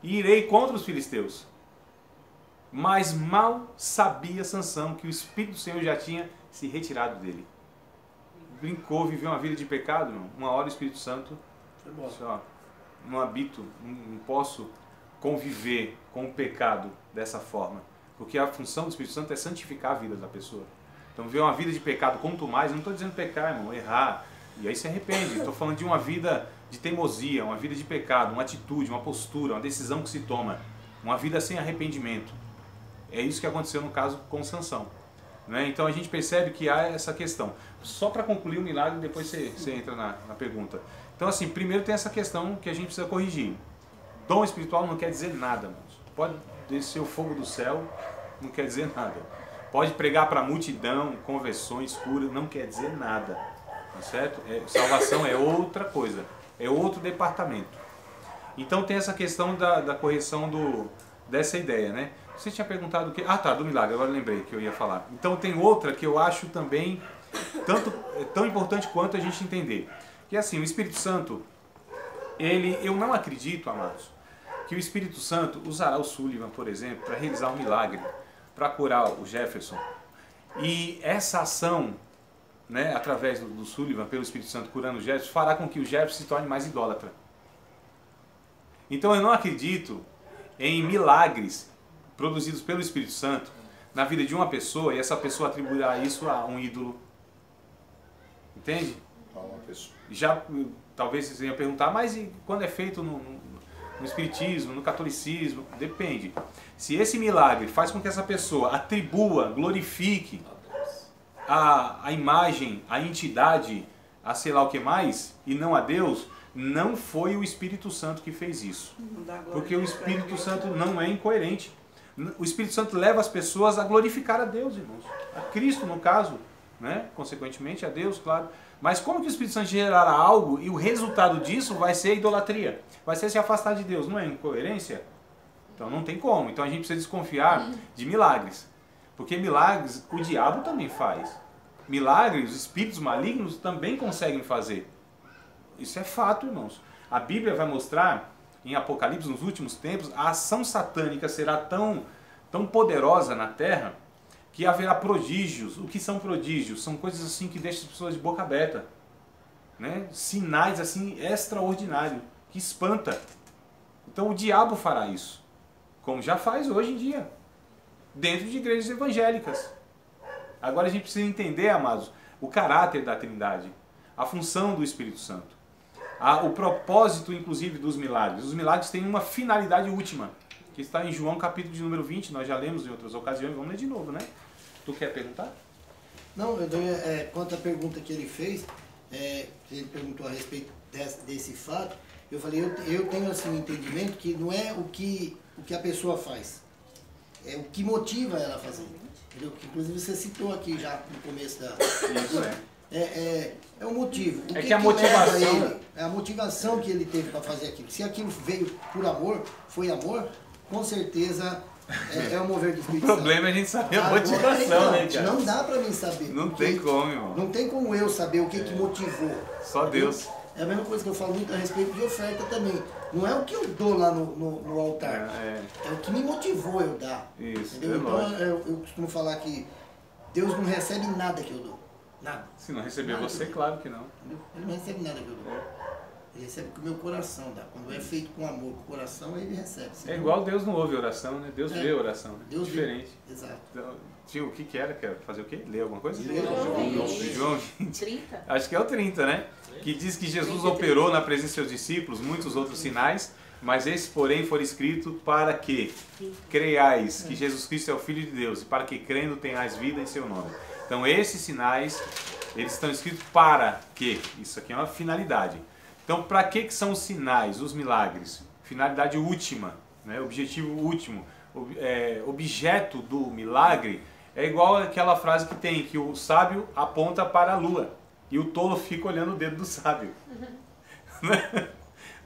e irei contra os filisteus. Mas mal sabia Sansão que o Espírito do Senhor já tinha se retirado dele. Brincou, viveu uma vida de pecado, irmão. Uma hora o Espírito Santo, não habito, não posso conviver com o pecado dessa forma. Porque a função do Espírito Santo é santificar a vida da pessoa. Então viver uma vida de pecado, quanto mais, não estou dizendo pecar, irmão, errar, e aí se arrepende. Estou falando de uma vida de teimosia, uma vida de pecado, uma atitude, uma postura, uma decisão que se toma. Uma vida sem arrependimento. É isso que aconteceu no caso com Sansão. Né? Então a gente percebe que há essa questão. Só para concluir o milagre, depois você entra na pergunta. Então assim, primeiro tem essa questão que a gente precisa corrigir. Dom espiritual não quer dizer nada, irmãos. Pode descer o fogo do céu, não quer dizer nada. Pode pregar para a multidão, conversões, curas, não quer dizer nada. Tá certo? Salvação é outra coisa, é outro departamento. Então tem essa questão da correção dessa ideia, né? Você tinha perguntado o que? Ah, tá, do milagre, agora eu lembrei que eu ia falar. Então tem outra que eu acho também tão importante quanto a gente entender. Que é assim, o Espírito Santo, eu não acredito, amados, que o Espírito Santo usará o Sullivan, por exemplo, para realizar um milagre, para curar o Jefferson. E essa ação, né, através do Sullivan, pelo Espírito Santo, curando o Jefferson, fará com que o Jefferson se torne mais idólatra. Então eu não acredito em milagres produzidos pelo Espírito Santo na vida de uma pessoa e essa pessoa atribuirá isso a um ídolo. Entende? A uma pessoa. Já, talvez você ia perguntar, mas e quando é feito no Espiritismo, no catolicismo? Depende. Se esse milagre faz com que essa pessoa atribua, glorifique a imagem, a entidade, a sei lá o que mais, e não a Deus, não foi o Espírito Santo que fez isso. Porque o Espírito Santo não é incoerente. O Espírito Santo leva as pessoas a glorificar a Deus, irmãos. A Cristo, no caso, né? Consequentemente a Deus, claro. Mas como que o Espírito Santo gerará algo e o resultado disso vai ser idolatria? Vai ser se afastar de Deus, não é incoerência? Então não tem como. Então a gente precisa desconfiar de milagres. Porque milagres o diabo também faz. Milagres, os espíritos malignos também conseguem fazer. Isso é fato, irmãos. A Bíblia vai mostrar, em Apocalipse, nos últimos tempos, a ação satânica será tão poderosa na terra que haverá prodígios. O que são prodígios? São coisas assim que deixam as pessoas de boca aberta, né? Sinais assim extraordinários, que espanta. Então o diabo fará isso, como já faz hoje em dia, dentro de igrejas evangélicas. Agora a gente precisa entender, amados, o caráter da Trindade, a função do Espírito Santo, o propósito, inclusive, dos milagres. Os milagres têm uma finalidade última, que está em João capítulo de número 20, nós já lemos em outras ocasiões, vamos ler de novo, né? Tu quer perguntar? Não, quanto à pergunta que ele fez, ele perguntou a respeito desse fato, eu falei, eu tenho assim um entendimento que não é o que a pessoa faz, é o que motiva ela a fazer. Entendeu? Que, inclusive você citou aqui já no começo da... Isso, é o motivo. O que a motivação... ele, é a motivação que ele teve para fazer aquilo. Se aquilo veio por amor, foi amor, com certeza é o mover do Espírito Santo. O problema é a gente saber a motivação, né, cara? Não dá para mim saber. Não tem como, irmão. Não tem como eu saber o que motivou. Só Deus. É a mesma coisa que eu falo muito a respeito de oferta também. Não é o que eu dou lá no altar. É o que me motivou eu dar. Isso, entendeu? Então eu costumo falar que Deus não recebe nada que eu dou. Nada. Se não receber nada você, claro que não. Ele não recebe nada que eu dou. Ele recebe o que o meu coração dá. Quando é feito com amor, com o coração, ele recebe. É igual Deus não ouve oração, né? Deus vê a oração. Né? Deus diferente. Vê. Exato. Então, tio, o que era? Quer fazer o quê? Ler alguma coisa? João 20. 30. Acho que é o 30, né? Que diz que Jesus operou na presença de seus discípulos muitos outros sinais, mas esse, porém, for escrito para que creiais que Jesus Cristo é o Filho de Deus e para que crendo tenhais vida em seu nome. Então esses sinais, eles estão escritos para que, isso aqui é uma finalidade. Então para que são os sinais, os milagres? Finalidade última, né? Objetivo último, objeto do milagre é igual aquela frase que tem, que o sábio aponta para a lua e o tolo fica olhando o dedo do sábio.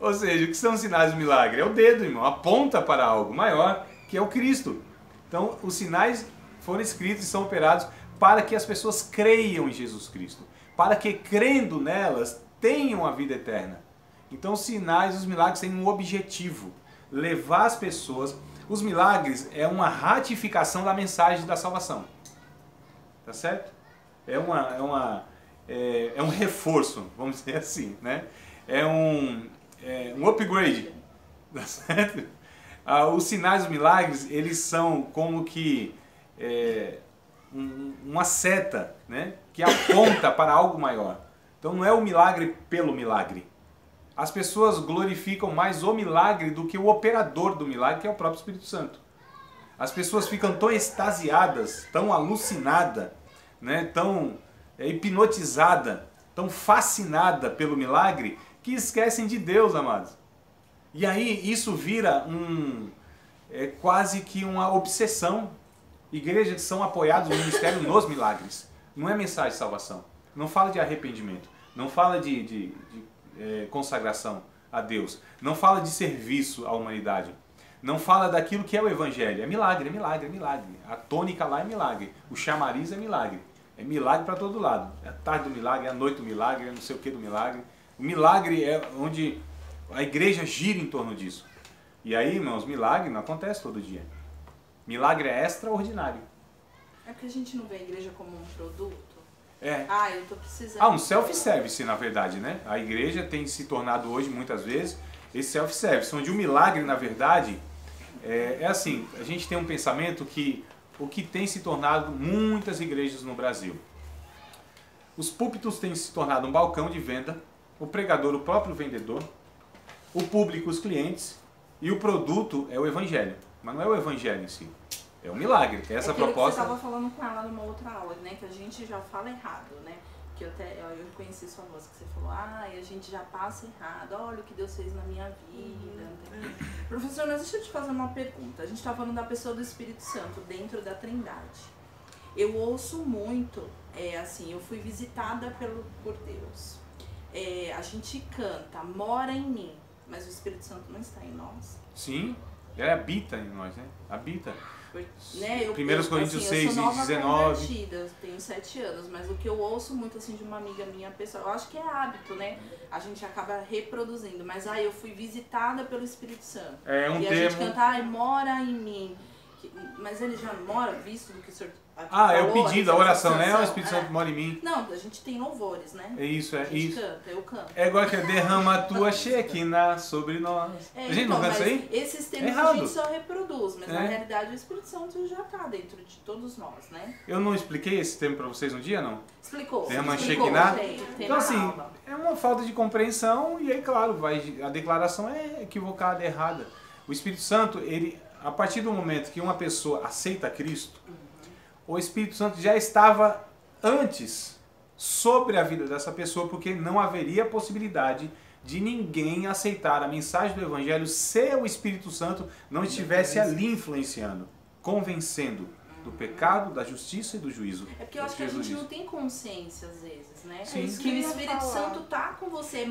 Ou seja, o que são os sinais do milagre? É o dedo, irmão, aponta para algo maior, que é o Cristo. Então os sinais foram escritos e são operados para que as pessoas creiam em Jesus Cristo, para que crendo nelas tenham a vida eterna. Então os sinais, os milagres têm um objetivo, levar as pessoas... Os milagres é uma ratificação da mensagem da salvação, tá certo? É um reforço, vamos dizer assim, né? É um upgrade, tá certo? Os sinais, os milagres, eles são como que uma seta, né? Que aponta para algo maior. Então não é o milagre pelo milagre. As pessoas glorificam mais o milagre do que o operador do milagre, que é o próprio Espírito Santo. As pessoas ficam tão extasiadas, tão alucinadas, né? Tão hipnotizadas, tão fascinadas pelo milagre, que esquecem de Deus, amados. E aí isso vira quase que uma obsessão. Igrejas que são apoiadas no ministério nos milagres. Não é mensagem de salvação. Não fala de arrependimento. Não fala de consagração a Deus. Não fala de serviço à humanidade. Não fala daquilo que é o Evangelho. É milagre, é milagre, é milagre. A tônica lá é milagre. O chamariz é milagre. É milagre para todo lado. É a tarde do milagre, é a noite do milagre, é não sei o que do milagre. O milagre é onde A igreja gira em torno disso. E aí, irmãos, milagre não acontece todo dia. Milagre é extraordinário. É porque a gente não vê a igreja como um produto. É. Ah, eu tô precisando. Ah, um self-service, na verdade, né? A igreja tem se tornado hoje, muitas vezes, esse self-service, onde o milagre, na verdade, é assim, a gente tem um pensamento que o que tem se tornado muitas igrejas no Brasil. Os púlpitos têm se tornado um balcão de venda, o pregador, o próprio vendedor, o público, os clientes, e o produto é o evangelho. Mas não é o evangelho em si, é o milagre. Essa proposta. Que você estava falando com ela numa outra aula, né? Que a gente já fala errado, né? Que eu conheci sua voz, que você falou, a gente já passa errado, olha o que Deus fez na minha vida. Professor, mas deixa eu te fazer uma pergunta. A gente está falando da pessoa do Espírito Santo dentro da Trindade. Eu ouço muito, assim, eu fui visitada por Deus. A gente canta, mora em mim, mas o Espírito Santo não está em nós. Sim, ele habita em nós, né? Habita. Né? 1 Coríntios 6 eu sou e 19. convertida, eu tenho 7 anos, mas o que eu ouço muito assim de uma amiga minha pessoal, eu acho que é hábito, né? A gente acaba reproduzindo, mas eu fui visitada pelo Espírito Santo. É um e termo. A gente canta, mora em mim. Mas ele já mora, visto do que o senhor é o pedido, a oração, né? O canção, Espírito Santo mora em mim. Não, a gente tem louvores, né? É isso, é a gente isso. canta, eu canto. É igual que derrama a tua Shekinah sobre nós. A gente não canta isso aí? Esses termos a gente só reproduz, mas na realidade o Espírito Santo já está dentro de todos nós, né? Eu não expliquei esse termo para vocês um dia, não? Explicou. Derrama a explicou, Shekinah? Então assim, é uma falta de compreensão e aí, claro, a declaração é equivocada, errada. O Espírito Santo, ele, a partir do momento que uma pessoa aceita Cristo, o Espírito Santo já estava antes sobre a vida dessa pessoa, porque não haveria possibilidade de ninguém aceitar a mensagem do Evangelho se o Espírito Santo não estivesse ali influenciando, convencendo do pecado, da justiça e do juízo. É porque eu acho que a gente não tem consciência às vezes, né? Sim. Que o Espírito Santo tá com você,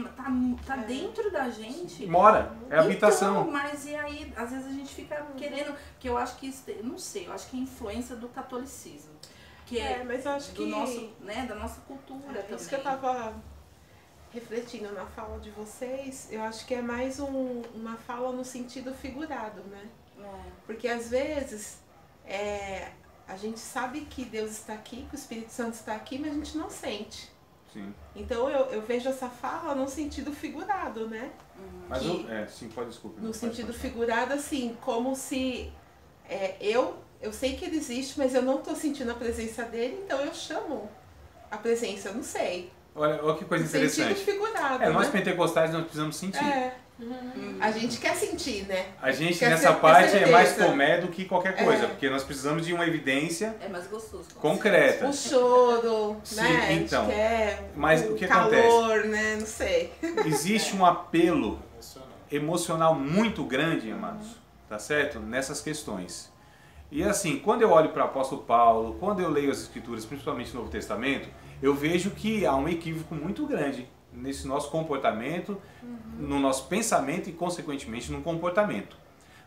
tá dentro da gente. Mora, é habitação. Então, mas e aí, às vezes a gente fica querendo, que eu acho que, não sei, eu acho que é influência do catolicismo. Que mas eu acho do que nosso, né, da nossa cultura também. Isso que eu tava refletindo na fala de vocês, eu acho que é mais uma fala no sentido figurado, né? Porque às vezes a gente sabe que Deus está aqui, que o Espírito Santo está aqui, mas a gente não sente. Sim. Então eu vejo essa fala no sentido figurado, né? Mas sim, pode desculpa. No sentido figurado, assim, como se eu sei que ele existe, mas eu não estou sentindo a presença dele, então eu chamo a presença, eu não sei. Olha que coisa interessante. No sentido figurado, nós né? pentecostais nós precisamos sentir. A gente quer sentir, né? A gente Quer nessa ter parte é certeza. mais tomé do que qualquer coisa, porque nós precisamos de uma evidência É mais gostoso. concreta. O choro, Sim, né? então. A gente quer Mas o que acontece? calor, né? Não sei. Existe um apelo emocional muito grande, amados, tá certo? Nessas questões. E assim, quando eu olho para o apóstolo Paulo, quando eu leio as escrituras, principalmente no Novo Testamento, eu vejo que há um equívoco muito grande nesse nosso comportamento, no nosso pensamento e, consequentemente, no comportamento.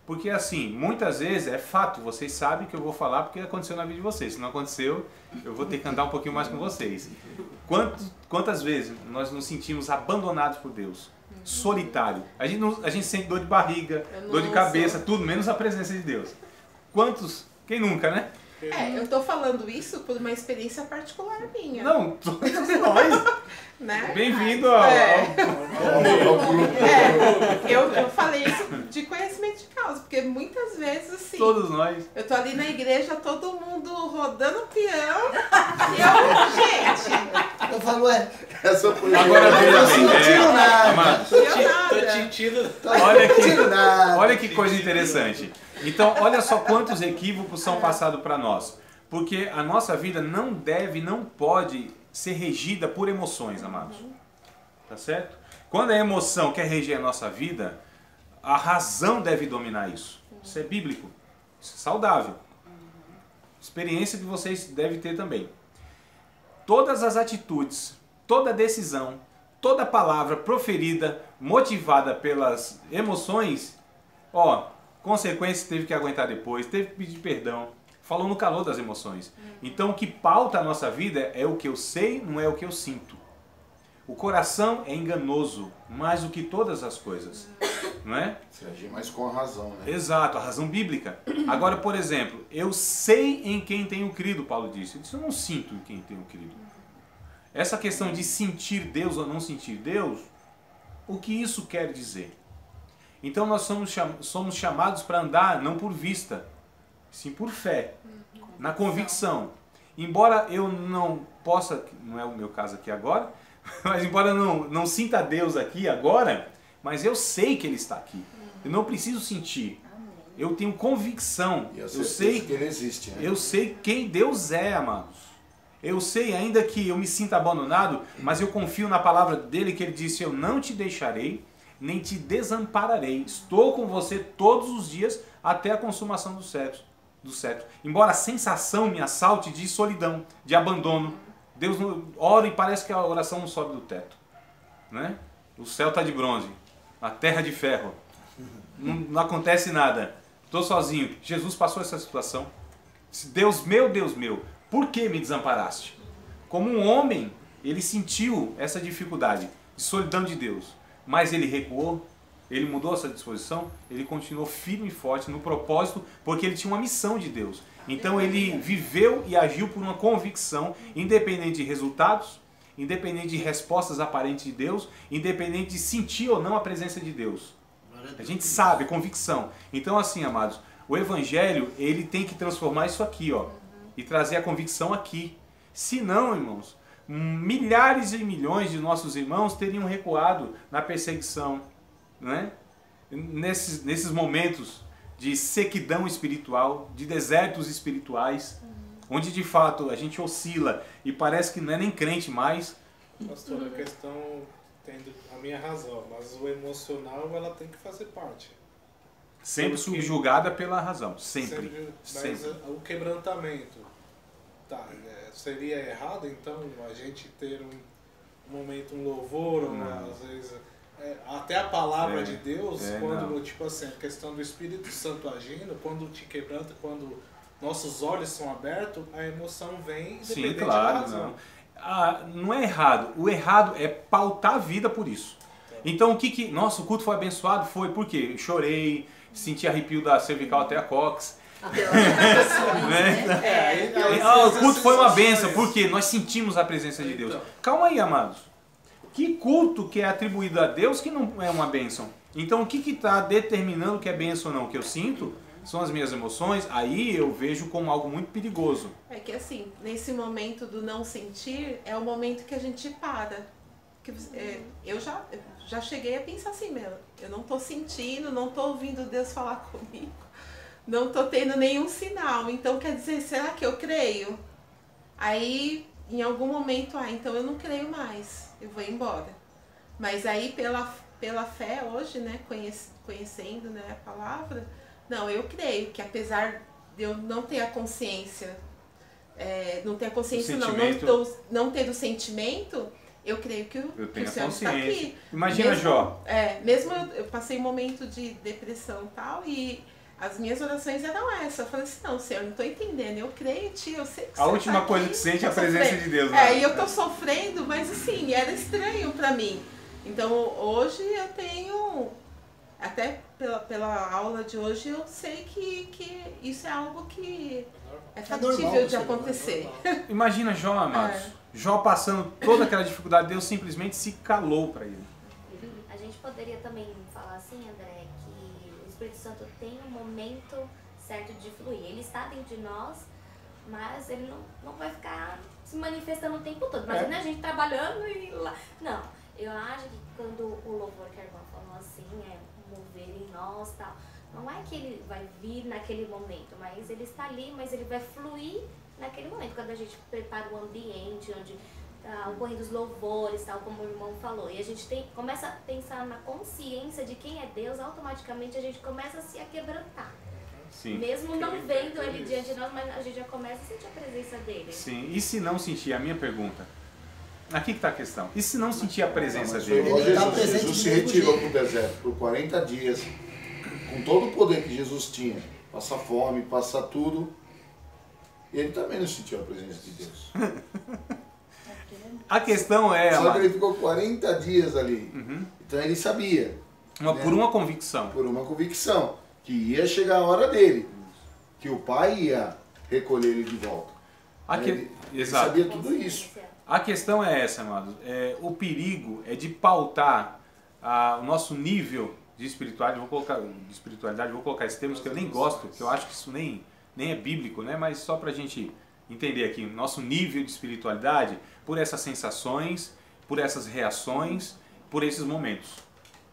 Porque, assim, muitas vezes é fato, vocês sabem que eu vou falar porque aconteceu na vida de vocês. Se não aconteceu, eu vou ter que andar um pouquinho mais com vocês. Quantas vezes nós nos sentimos abandonados por Deus? Solitário. A gente sente dor de barriga, dor de cabeça, tudo menos a presença de Deus. Quem nunca, né? Eu tô falando isso por uma experiência particular minha. Não, todos nós. Né? Bem-vindo ao grupo. Eu falei isso de conhecimento de causa, porque muitas vezes, assim, todos nós. eu tô ali na igreja, todo mundo rodando peão, e eu, gente... Eu falo, Essa foi Agora veja assim, não bem, tiro nada. amados, Deu nada. Tô sentindo. olha que coisa interessante. Então, olha só quantos equívocos são passados para nós. Porque a nossa vida não deve, não pode ser regida por emoções, amados. Tá certo? Quando a emoção quer reger a nossa vida, a razão deve dominar isso. Isso é bíblico. Isso é saudável. Experiência que vocês devem ter também. Todas as atitudes, toda decisão, toda palavra proferida, motivada pelas emoções, consequência teve que aguentar depois, teve que pedir perdão, falou no calor das emoções. Então o que pauta a nossa vida é o que eu sei, não é o que eu sinto. O coração é enganoso, mais do que todas as coisas, não é? Se agir mais com a razão, né? Exato, a razão bíblica. Agora, por exemplo, eu sei em quem tenho crido, Paulo disse. Ele disse, eu não sinto em quem tenho crido. Essa questão de sentir Deus ou não sentir Deus, o que isso quer dizer? Então nós somos chamados para andar não por vista, sim por fé, na convicção. Embora eu não possa, não é o meu caso aqui agora, mas embora eu não sinta Deus aqui agora, mas eu sei que Ele está aqui. Eu não preciso sentir. Eu tenho convicção. E a eu certeza sei que Ele existe, né? Eu sei quem Deus é, amados. Eu sei, ainda que eu me sinta abandonado, mas eu confio na palavra dele que ele disse, eu não te deixarei, nem te desampararei. Estou com você todos os dias até a consumação do século. Embora a sensação me assalte de solidão, de abandono. Deus ora e parece que a oração não sobe do teto. Né? O céu está de bronze, a terra de ferro. Não acontece nada. Estou sozinho. Jesus passou essa situação. Deus meu, por que me desamparaste? Como um homem, ele sentiu essa dificuldade de solidão de Deus. Mas ele recuou, ele mudou essa disposição, ele continuou firme e forte no propósito, porque ele tinha uma missão de Deus. Então ele viveu e agiu por uma convicção, independente de resultados, independente de respostas aparentes de Deus, independente de sentir ou não a presença de Deus. A gente sabe, convicção. Então assim, amados, o Evangelho, ele tem que transformar isso aqui, ó, e trazer a convicção aqui. Se não, irmãos, milhares e milhões de nossos irmãos teriam recuado na perseguição, né? Nesses momentos de sequidão espiritual, de desertos espirituais, onde de fato a gente oscila e parece que não é nem crente mais. Pastor, a questão tendo a minha razão, mas o emocional ela tem que fazer parte. Sempre Porque subjugada pela razão, sempre. Mas Sempre. o quebrantamento, tá, seria errado então a gente ter um momento, um louvor, ou às vezes até a palavra de Deus, quando tipo assim, a questão do Espírito Santo agindo, quando te quebranta, quando nossos olhos são abertos, a emoção vem independente Sim, claro, da razão. não é errado. O errado é pautar a vida por isso. Então o que nossa, o culto foi abençoado? Foi porque eu chorei, senti arrepio da cervical até a cox. O culto foi uma bênção, porque nós sentimos a presença de Deus. Calma aí, amados. Que culto que é atribuído a Deus que não é uma bênção? Então o que está determinando que é bênção ou não? O que eu sinto são as minhas emoções, aí eu vejo como algo muito perigoso. É que assim, nesse momento do não sentir, é o momento que a gente para. Eu já cheguei a pensar assim, eu não estou sentindo, não estou ouvindo Deus falar comigo, não estou tendo nenhum sinal, então quer dizer, será que eu creio? Aí, em algum momento, então eu não creio mais, eu vou embora. Mas aí, pela fé hoje, né, conhecendo, né, a palavra, não, eu creio que apesar de eu não ter a consciência, não ter o sentimento, eu creio que o Senhor está aqui. Imagina Jó. Mesmo eu passei um momento de depressão e tal, e as minhas orações eram essas. Eu falei assim, não, Senhor, não estou entendendo, eu creio em Ti, eu sei que a você última tá coisa aqui, que sente é a presença de Deus. E eu estou sofrendo, mas assim, era estranho para mim. Então hoje eu tenho, até pela aula de hoje, eu sei que isso é algo que é factível de acontecer. Imagina Jó, amados. Jó passando toda aquela dificuldade, Deus simplesmente se calou para ele. A gente poderia também falar assim, André, que o Espírito Santo tem um momento certo de fluir. Ele está dentro de nós, mas ele não vai ficar se manifestando o tempo todo. Imagina a gente trabalhando e lá. Não, eu acho que quando o louvor que a irmã falou assim, mover em nós e tal, não é que ele vai vir naquele momento, mas ele está ali, mas ele vai fluir naquele momento, quando a gente prepara o ambiente, onde está ocorrendo os louvores, tal como o irmão falou, e a gente começa a pensar na consciência de quem é Deus, automaticamente a gente começa a se quebrantar. Sim. Mesmo não vendo ele diante de nós, mas a gente já começa a sentir a presença dele. Sim, e se não sentir, a minha pergunta, aqui que está a questão, e se não sentir a presença dele? Jesus se retirou para o deserto por 40 dias, com todo o poder que Jesus tinha, passar fome, passar tudo, e ele também não sentiu a presença de Deus. A questão é... Só que ele ficou 40 dias ali. Então ele sabia. Por uma convicção. Por uma convicção. Que ia chegar a hora dele. Que o pai ia recolher ele de volta. Ele sabia tudo isso. A questão é essa, amados. O perigo é de pautar o nosso nível de espiritualidade. Vou colocar esses termos que eu nem gosto, que eu acho que isso nem é bíblico, né? Mas só para a gente entender aqui, nosso nível de espiritualidade por essas sensações, por essas reações, por esses momentos.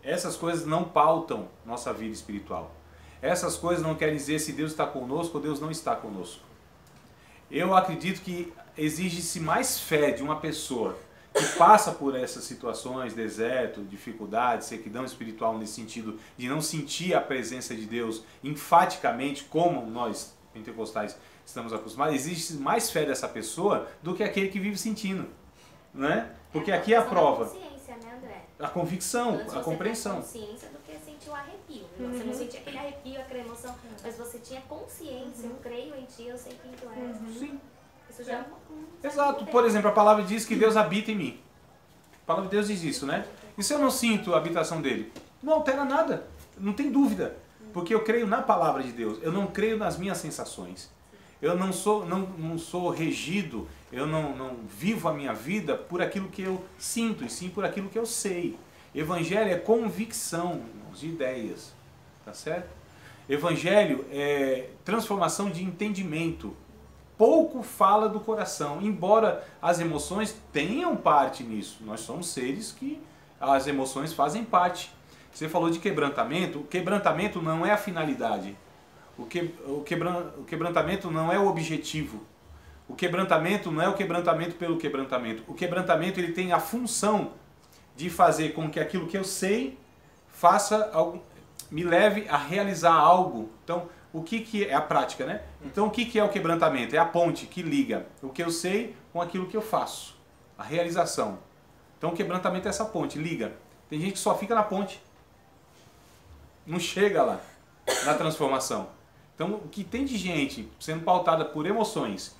Essas coisas não pautam nossa vida espiritual. Essas coisas não querem dizer se Deus está conosco ou Deus não está conosco. Eu acredito que exige-se mais fé de uma pessoa que passa por essas situações, deserto, dificuldade, sequidão espiritual nesse sentido de não sentir a presença de Deus enfaticamente como nós pentecostais estamos acostumados. Existe mais fé dessa pessoa do que aquele que vive sentindo, né? Porque aqui é a prova. A consciência, né, André? A convicção, a compreensão. Você tem consciência do que sentir o arrepio. Você não sentia aquele arrepio, aquela emoção, mas você tinha consciência. Eu creio em ti, eu sei quem tu és. Sim. Isso já é Exato. Por exemplo, a palavra diz que Deus habita em mim. A palavra de Deus diz isso, né? E se eu não sinto a habitação dele? Não altera nada. Não tem dúvida. Porque eu creio na palavra de Deus. Eu não creio nas minhas sensações. Eu não sou regido, eu não vivo a minha vida por aquilo que eu sinto, e sim por aquilo que eu sei. Evangelho é convicção de ideias, tá certo? Evangelho é transformação de entendimento. Pouco fala do coração, embora as emoções tenham parte nisso. Nós somos seres que as emoções fazem parte. Você falou de quebrantamento, o quebrantamento não é a finalidade. O quebrantamento não é o objetivo. O quebrantamento não é o quebrantamento pelo quebrantamento. O quebrantamento ele tem a função de fazer com que aquilo que eu sei me leve a realizar algo. Então, o que é a prática, né? Então, o que é o quebrantamento? É a ponte que liga o que eu sei com aquilo que eu faço. A realização. Então, o quebrantamento é essa ponte, liga. Tem gente que só fica na ponte. Não chega lá, na transformação. Então, o que tem de gente sendo pautada por emoções.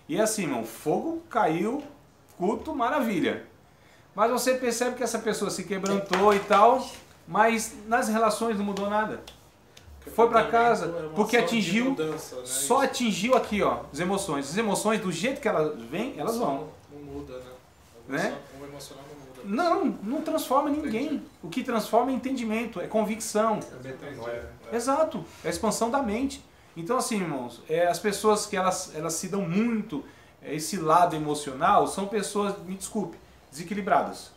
E assim, irmão, fogo caiu, culto, maravilha. Mas você percebe que essa pessoa se quebrantou e tal, mas nas relações não mudou nada. Foi para casa, porque atingiu, mudança, né? só atingiu aqui, ó, as emoções. As emoções, do jeito que elas vêm, elas vão. Não muda, né? O emocional não muda. Não transforma ninguém. O que transforma é entendimento, é convicção. Exato, é a expansão da mente. Então assim, irmãos, as pessoas que elas se dão muito esse lado emocional são pessoas, me desculpe, desequilibradas,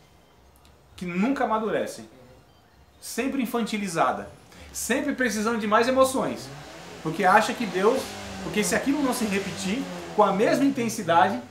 que nunca amadurecem, sempre infantilizada, sempre precisando de mais emoções, porque acha que Deus, porque se aquilo não se repetir com a mesma intensidade,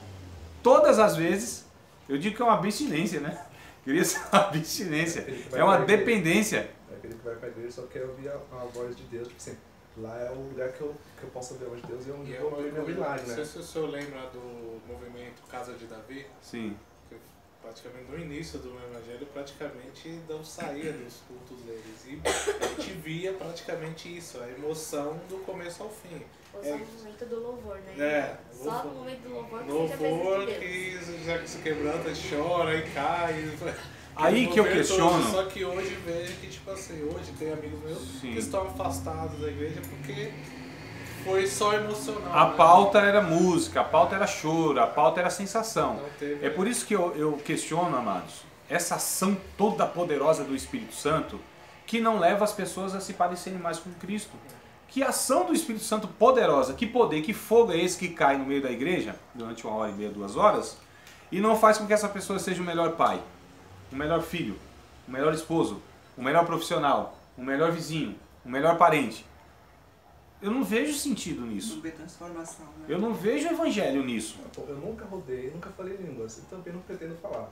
todas as vezes, eu digo que é uma abstinência, né? Queria ser uma abstinência, é uma dependência. É aquele que vai para a igreja só quer ouvir a voz de Deus, porque assim, lá é o lugar que eu posso ouvir a voz de Deus e onde eu vou ver meu milagre, né? Não sei se o senhor lembra do movimento Casa de Davi. Sim. Que praticamente no início do evangelho, praticamente não saía dos cultos deles. E a gente via praticamente isso, a emoção do começo ao fim. Só no momento do louvor, né? Só no momento do louvor que louvor seja presença de Deus. que já que se quebranta, chora e cai. Aí que eu questiono. Só que hoje vejo que, tipo assim, hoje tem amigos meus que estão afastados da igreja porque foi só emocional. A pauta era música, a pauta era choro, a pauta era sensação. É por isso que eu questiono, amados, essa ação toda poderosa do Espírito Santo que não leva as pessoas a se parecerem mais com Cristo. Que ação do Espírito Santo poderosa, que poder, que fogo é esse que cai no meio da igreja durante 1h30, 2 horas e não faz com que essa pessoa seja o melhor pai, o melhor filho, o melhor esposo, o melhor profissional, o melhor vizinho, o melhor parente. Eu não vejo sentido nisso. Não vê transformação, né? Eu não vejo evangelho nisso. Eu nunca rodei, nunca falei línguas, e também não pretendo falar.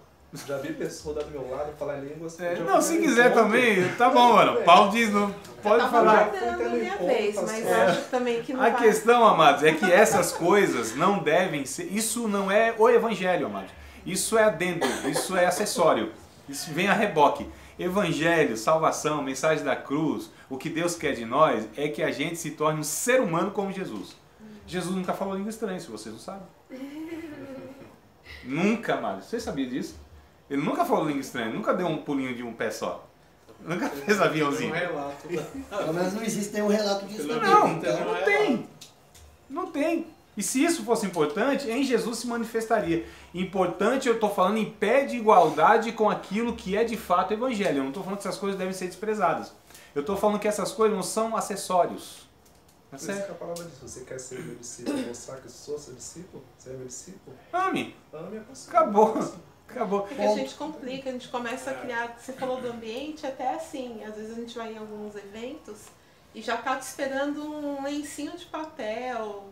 Já vi pessoas rodar do meu lado falar línguas. Não, se quiser também, tá bom, mano. Paulo diz, não pode falar. Na minha vez, mas acho também que não A questão, amados, é que essas coisas não devem ser. Isso não é o evangelho, amados. Isso é adendo, isso é acessório. Isso vem a reboque. Evangelho, salvação, mensagem da cruz, o que Deus quer de nós é que a gente se torne um ser humano como Jesus. Jesus nunca falou língua estranha, se vocês não sabem. Nunca, Mário. Você sabia disso? Ele nunca falou língua estranha, nunca deu um pulinho de um pé só. Nunca fez aviãozinho. Pelo menos não existe nenhum relato disso. Não tem. Não tem. E se isso fosse importante, em Jesus se manifestaria. Importante, eu estou falando em pé de igualdade com aquilo que é de fato evangelho. Eu não estou falando que essas coisas devem ser desprezadas. Eu estou falando que essas coisas não são acessórios. Por isso que a palavra diz, você quer ser meu discípulo, mostrar que eu sou seu discípulo, você é meu discípulo? Ame. Ame a pessoa. Acabou. Porque a gente complica, a gente começa a criar, você falou do ambiente, até assim, às vezes a gente vai em alguns eventos e já tá te esperando um lencinho de papel.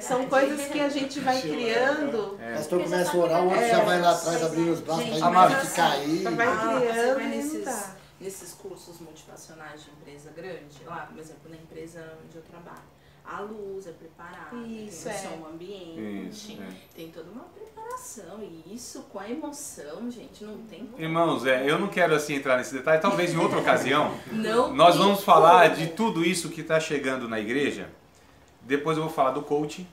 São coisas que a gente vai criando. O pastor começa a orar, o outro já vai lá atrás abrindo os braços para ele cair. Vai criando e não dá. Nesses cursos motivacionais de empresa grande, lá, por exemplo, na empresa onde eu trabalho, a luz é preparada, tem o som ambiente, tem toda uma preparação, e isso com a emoção, gente, não tem como. Irmãos, eu não quero assim entrar nesse detalhe, talvez em outra ocasião nós vamos falar de tudo isso que está chegando na igreja. Depois eu vou falar do coaching,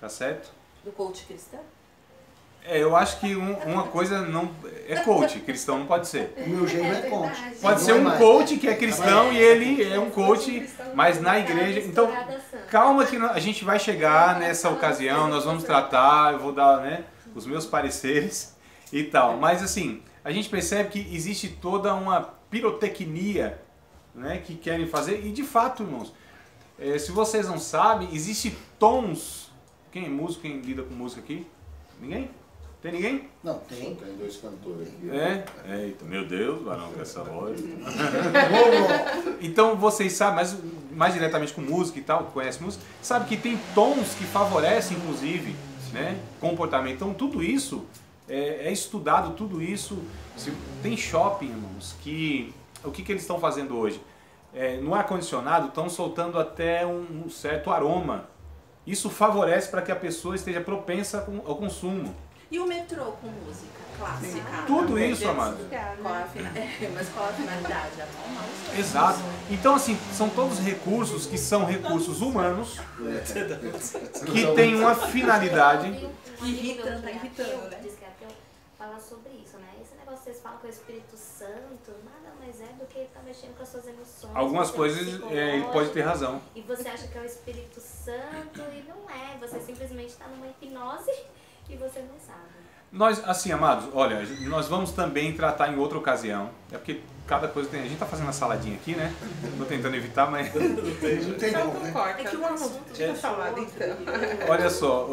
tá certo? Do coach cristão? Eu acho que uma coisa não... É coach, cristão não pode ser. O meu jeito é coach. Pode ser um coach que é cristão e ele é um coach, mas na igreja... Então, calma que a gente vai chegar nessa ocasião, nós vamos tratar, eu vou dar, né, os meus pareceres e tal. Mas assim, a gente percebe que existe toda uma pirotecnia, né, que querem fazer. E de fato, irmãos, se vocês não sabem, existem tons... Quem é músico, quem lida com música aqui? Ninguém? Tem ninguém? Não, tem. Tem dois cantores aqui. Eita, meu Deus, varão com essa voz. Então vocês sabem, mais diretamente com música e tal, conhece música, sabe que tem tons que favorecem, inclusive, né, comportamento. Então tudo isso é estudado, tudo isso. Tem shopping, irmãos, que o que eles estão fazendo hoje? No ar-condicionado estão soltando até um certo aroma. Isso favorece para que a pessoa esteja propensa ao consumo. E o metrô com música clássica? Tudo isso, amado. Mas qual a finalidade? Exato. Então, assim, são todos recursos que são recursos humanos, que têm uma finalidade. Irritando, né? Falar sobre isso, né? Esse negócio que vocês falam que é o Espírito Santo, nada mais é do que ele tá mexendo com as suas emoções. Algumas coisas ele pode ter razão. E você acha que é o Espírito Santo e não é. Você simplesmente está numa hipnose e você não sabe. Nós, assim, amados, olha, nós vamos também tratar em outra ocasião. É porque cada coisa tem... A gente está fazendo a saladinha aqui, né? Estou tentando evitar, mas... Não tem como, né? É que o assunto tinha falado, então. Olha só,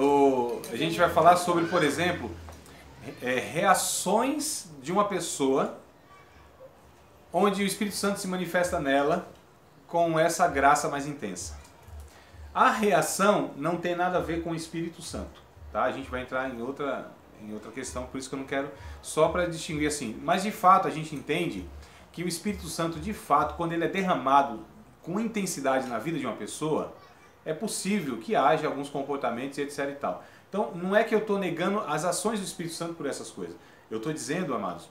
a gente vai falar sobre, por exemplo, reações de uma pessoa onde o Espírito Santo se manifesta nela com essa graça mais intensa. A reação não tem nada a ver com o Espírito Santo, tá? A gente vai entrar em outra questão, por isso que eu não quero, só para distinguir assim. Mas de fato a gente entende que o Espírito Santo, de fato, quando ele é derramado com intensidade na vida de uma pessoa, é possível que haja alguns comportamentos, etc e tal. Então não é que eu estou negando as ações do Espírito Santo por essas coisas. Eu estou dizendo, amados,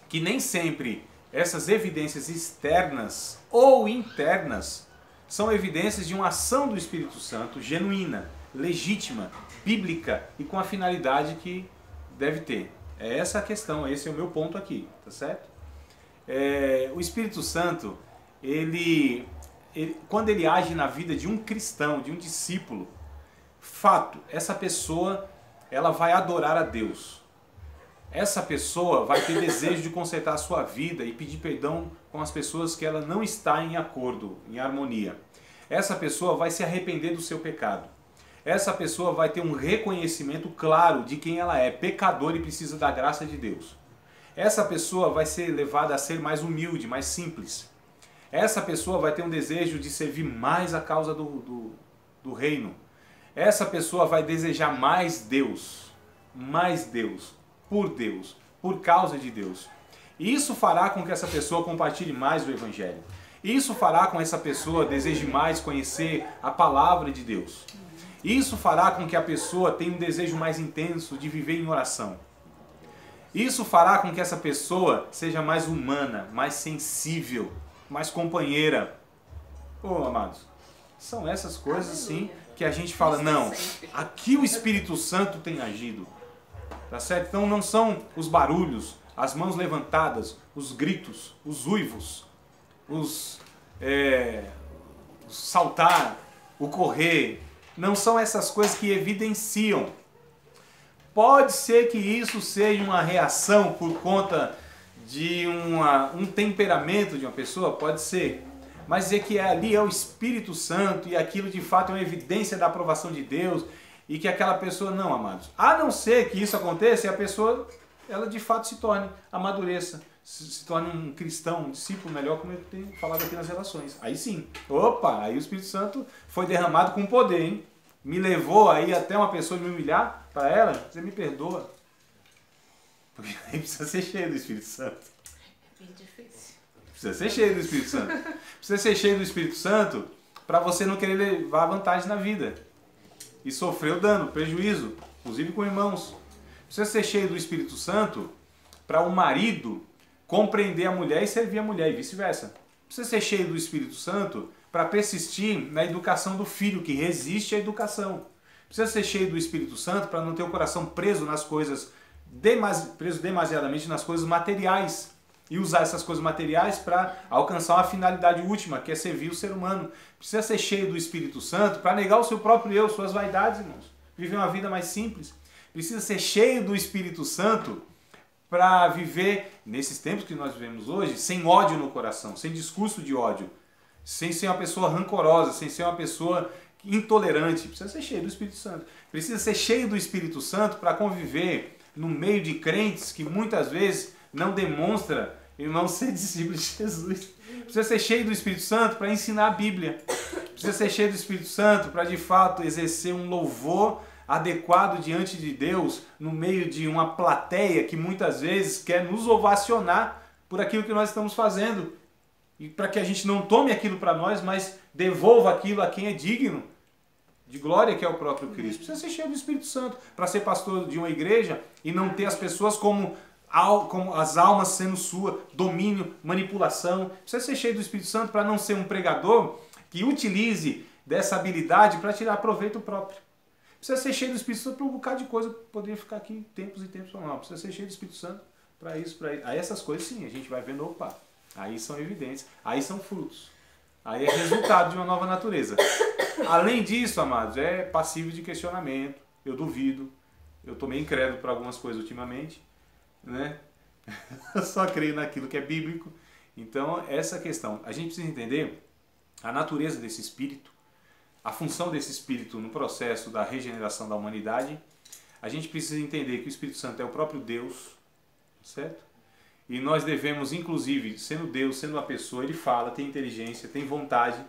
que nem sempre essas evidências externas ou internas são evidências de uma ação do Espírito Santo genuína, legítima, bíblica e com a finalidade que deve ter. É essa a questão, esse é o meu ponto aqui, tá certo? O Espírito Santo, quando ele age na vida de um cristão, de um discípulo, fato, essa pessoa ela vai adorar a Deus. Essa pessoa vai ter desejo de consertar a sua vida e pedir perdão com as pessoas que ela não está em acordo, em harmonia. Essa pessoa vai se arrepender do seu pecado. Essa pessoa vai ter um reconhecimento claro de quem ela é, pecador e precisa da graça de Deus. Essa pessoa vai ser levada a ser mais humilde, mais simples. Essa pessoa vai ter um desejo de servir mais a causa do reino. Essa pessoa vai desejar mais Deus, por causa de Deus. Isso fará com que essa pessoa compartilhe mais o Evangelho. Isso fará com que essa pessoa deseje mais conhecer a palavra de Deus. Isso fará com que a pessoa tenha um desejo mais intenso de viver em oração. Isso fará com que essa pessoa seja mais humana, mais sensível, mais companheira. Amados, são essas coisas sim que a gente fala, não, aqui o Espírito Santo tem agido. Tá certo? Então não são os barulhos, as mãos levantadas, os gritos, os uivos, os saltar, o correr. Não são essas coisas que evidenciam. Pode ser que isso seja uma reação por conta de um temperamento de uma pessoa, pode ser. Mas dizer que ali é o Espírito Santo e aquilo de fato é uma evidência da aprovação de Deus e que aquela pessoa não, amados. A não ser que isso aconteça e a pessoa, ela de fato se torne, amadureça, se torne um cristão, um discípulo melhor, como eu tenho falado aqui nas relações. Aí sim, opa, aí o Espírito Santo foi derramado com poder, hein? Me levou aí até uma pessoa me humilhar para ela, você me perdoa. Porque aí precisa ser cheio do Espírito Santo. É bem difícil. Precisa ser cheio do Espírito Santo. Precisa ser cheio do Espírito Santo para você não querer levar vantagem na vida. E sofrer o dano, prejuízo, inclusive com irmãos. Precisa ser cheio do Espírito Santo para o marido compreender a mulher e servir a mulher e vice-versa. Precisa ser cheio do Espírito Santo para persistir na educação do filho, que resiste à educação. Precisa ser cheio do Espírito Santo para não ter o coração preso nas coisas, preso demasiadamente nas coisas materiais e usar essas coisas materiais para alcançar uma finalidade última, que é servir o ser humano. Precisa ser cheio do Espírito Santo para negar o seu próprio eu, suas vaidades, irmãos. Viver uma vida mais simples. Precisa ser cheio do Espírito Santo para viver, nesses tempos que nós vivemos hoje, sem ódio no coração, sem discurso de ódio, sem ser uma pessoa rancorosa, sem ser uma pessoa intolerante. Precisa ser cheio do Espírito Santo. Precisa ser cheio do Espírito Santo para conviver no meio de crentes que muitas vezes não demonstra irmão ser discípulo de Jesus. Precisa ser cheio do Espírito Santo para ensinar a Bíblia. Precisa ser cheio do Espírito Santo para de fato exercer um louvor adequado diante de Deus no meio de uma plateia que muitas vezes quer nos ovacionar por aquilo que nós estamos fazendo. E para que a gente não tome aquilo para nós, mas devolva aquilo a quem é digno de glória, que é o próprio Cristo. Precisa ser cheio do Espírito Santo para ser pastor de uma igreja e não ter as pessoas como as almas sendo sua, domínio, manipulação. Precisa ser cheio do Espírito Santo para não ser um pregador que utilize dessa habilidade para tirar proveito próprio. Precisa ser cheio do Espírito Santo para um bocado de coisa, poderia ficar aqui tempos e tempos. Não, precisa ser cheio do Espírito Santo para isso, para isso. Aí essas coisas sim, a gente vai vendo, opa, aí são evidentes, aí são frutos. Aí é resultado de uma nova natureza. Além disso, amados, é passível de questionamento, eu duvido, eu estou meio incrédulo para algumas coisas ultimamente, né? Eu só creio naquilo que é bíblico. Então, essa questão, a gente precisa entender a natureza desse espírito, a função desse espírito no processo da regeneração da humanidade. A gente precisa entender que o Espírito Santo é o próprio Deus, certo? E nós devemos, inclusive, sendo Deus, sendo uma pessoa, ele fala, tem inteligência, tem vontade,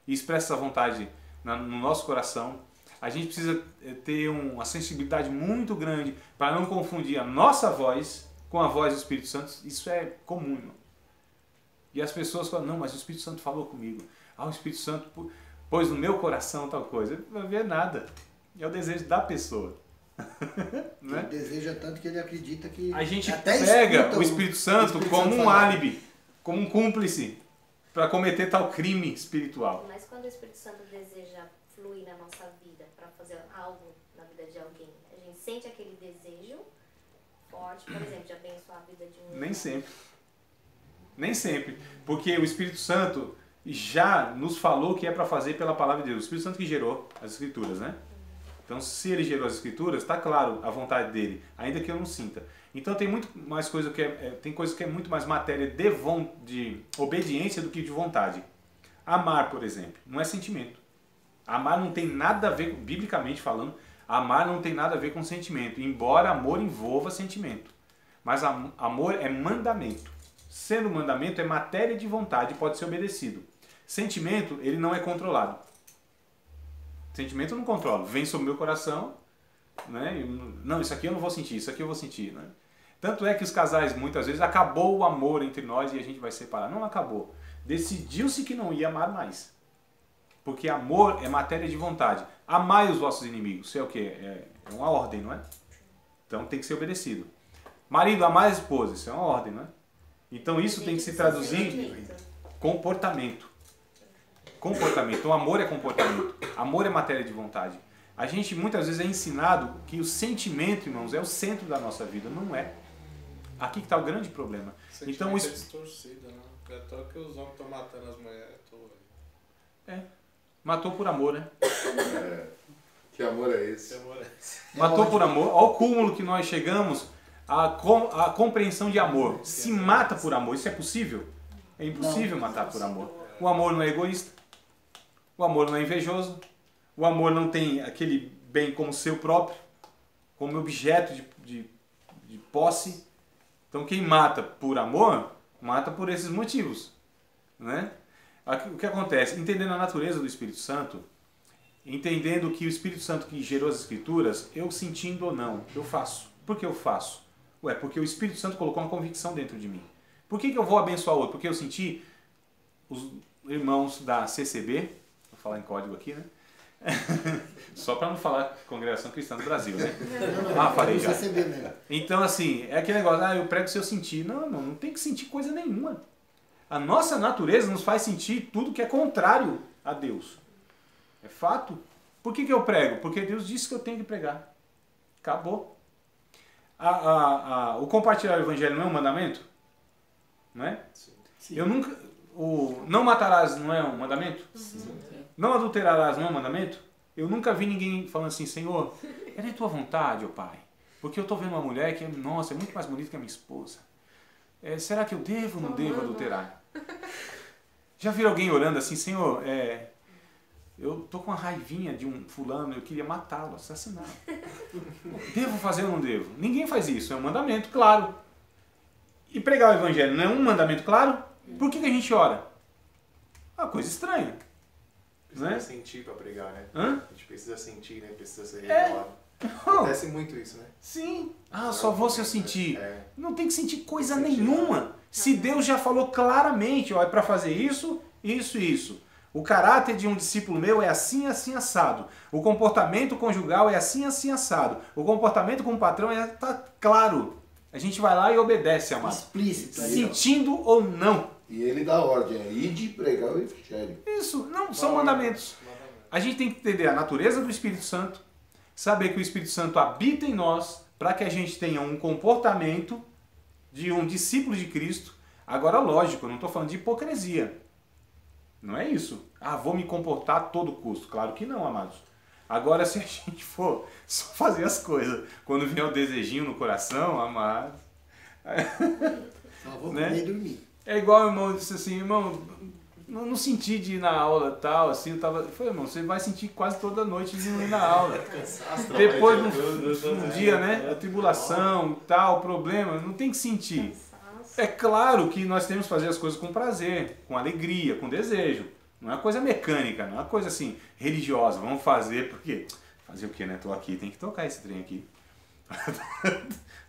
e expressa essa vontade no nosso coração. A gente precisa ter uma sensibilidade muito grande para não confundir a nossa voz com a voz do Espírito Santo. Isso é comum, irmão. E as pessoas falam, não, mas o Espírito Santo falou comigo. Ah, o Espírito Santo pôs no meu coração tal coisa. Ele não vai ver nada. É o desejo da pessoa. Né? Ele deseja tanto que ele acredita que... A gente pega o Espírito Santo como um álibi, como um cúmplice para cometer tal crime espiritual. Mas quando o Espírito Santo deseja fluir na nossa vida para fazer algo na vida de alguém, a gente sente aquele desejo forte, por exemplo, de abençoar a vida de um... Nem sempre. Nem sempre. Porque o Espírito Santo já nos falou que é para fazer pela palavra de Deus. O Espírito Santo que gerou as Escrituras, né? Então, se ele gerou as Escrituras, está claro a vontade dele, ainda que eu não sinta. Então, tem muito mais coisa que tem coisa que é muito mais matéria de obediência do que de vontade. Amar, por exemplo, não é sentimento. Amar não tem nada a ver, biblicamente falando, amar não tem nada a ver com sentimento, embora amor envolva sentimento. Mas amor é mandamento. Sendo mandamento, é matéria de vontade, pode ser obedecido. Sentimento, ele não é controlado. Sentimento eu não controlo. Vem sobre o meu coração, né? Não, isso aqui eu não vou sentir, isso aqui eu vou sentir, né? Tanto é que os casais, muitas vezes, acabou o amor entre nós e a gente vai separar. Não acabou. Decidiu-se que não ia amar mais. Porque amor é matéria de vontade. Amai os vossos inimigos. Isso é o quê? É uma ordem, não é? Então tem que ser obedecido. Marido, amai a esposa. Isso é uma ordem, não é? Então isso tem que se traduzir em comportamento. Comportamento. Então amor é comportamento. Amor é matéria de vontade. A gente muitas vezes é ensinado que o sentimento, irmãos, é o centro da nossa vida. Não é. Aqui que está o grande problema. Então, é distorcido, né? É só que os homens estão matando as mulheres. Matou por amor, né? Que amor é esse? Que amor é esse? Matou por amor. Olha o cúmulo que nós chegamos à compreensão de amor. Se mata por amor. Isso é possível? É impossível matar por amor. O amor não é egoísta. O amor não é invejoso. O amor não tem aquele bem como seu próprio, como objeto de posse. Então quem mata por amor, mata por esses motivos, né? O que acontece? Entendendo a natureza do Espírito Santo, entendendo que o Espírito Santo que gerou as Escrituras, eu sentindo ou não, eu faço. Por que eu faço? Porque o Espírito Santo colocou uma convicção dentro de mim. Por que eu vou abençoar outro? Porque eu senti os irmãos da CCB, vou falar em código aqui, né? Só para não falar Congregação Cristã do Brasil, né? Falei já. Então, assim, é aquele negócio, eu prego se eu sentir. Não tem que sentir coisa nenhuma. A nossa natureza nos faz sentir tudo que é contrário a Deus. É fato. Por que eu prego? Porque Deus disse que eu tenho que pregar. Acabou. O compartilhar o evangelho não é um mandamento? Não é? Sim. Eu nunca... não matarás não é um mandamento? Sim. Não adulterarás não é um mandamento? Eu nunca vi ninguém falando assim, Senhor, é de tua vontade, ó Pai. Porque eu estou vendo uma mulher que, nossa, é muito mais bonita que a minha esposa. Será que eu devo ou não devo adulterar? Já viram alguém orando assim, Senhor, eu tô com uma raivinha de um fulano, eu queria matá-lo, assassiná-lo. Devo fazer ou não devo? Ninguém faz isso, é um mandamento, claro. E pregar o evangelho não é um mandamento, claro? Por que a gente ora? Uma coisa estranha. Precisa sentir para pregar, né? A gente precisa sentir, né? Precisa ser revelado. Acontece muito isso, né? Sim. Só vou se eu sentir. Não tem que sentir coisa nenhuma. Se Deus já falou claramente, é para fazer isso, isso e isso. O caráter de um discípulo meu é assim, assim, assado. O comportamento conjugal é assim, assim, assado. O comportamento com o patrão tá claro. A gente vai lá e obedece, amado. Explícito. Sentindo ou não. E ele dá ordem, ide pregar o evangelho. Isso, não, são mandamentos. A gente tem que entender a natureza do Espírito Santo, saber que o Espírito Santo habita em nós, para que a gente tenha um comportamento de um discípulo de Cristo. Agora, lógico, eu não estou falando de hipocrisia. Não é isso. Vou me comportar a todo custo. Claro que não, amados. Agora, se a gente for só fazer as coisas, quando vier o desejinho no coração, amados... Só vou comer e dormir. É igual o irmão disse assim, irmão, não senti de ir na aula tal, assim, eu falei, irmão, você vai sentir quase toda noite de não ir na aula. Depois de um dia, né, a tribulação, tal, problema, não tem que sentir. É claro que nós temos que fazer as coisas com prazer, com alegria, com desejo. Não é uma coisa mecânica, não é uma coisa assim, religiosa, vamos fazer, porque... Fazer o quê, né? Tô aqui, tem que tocar esse trem aqui.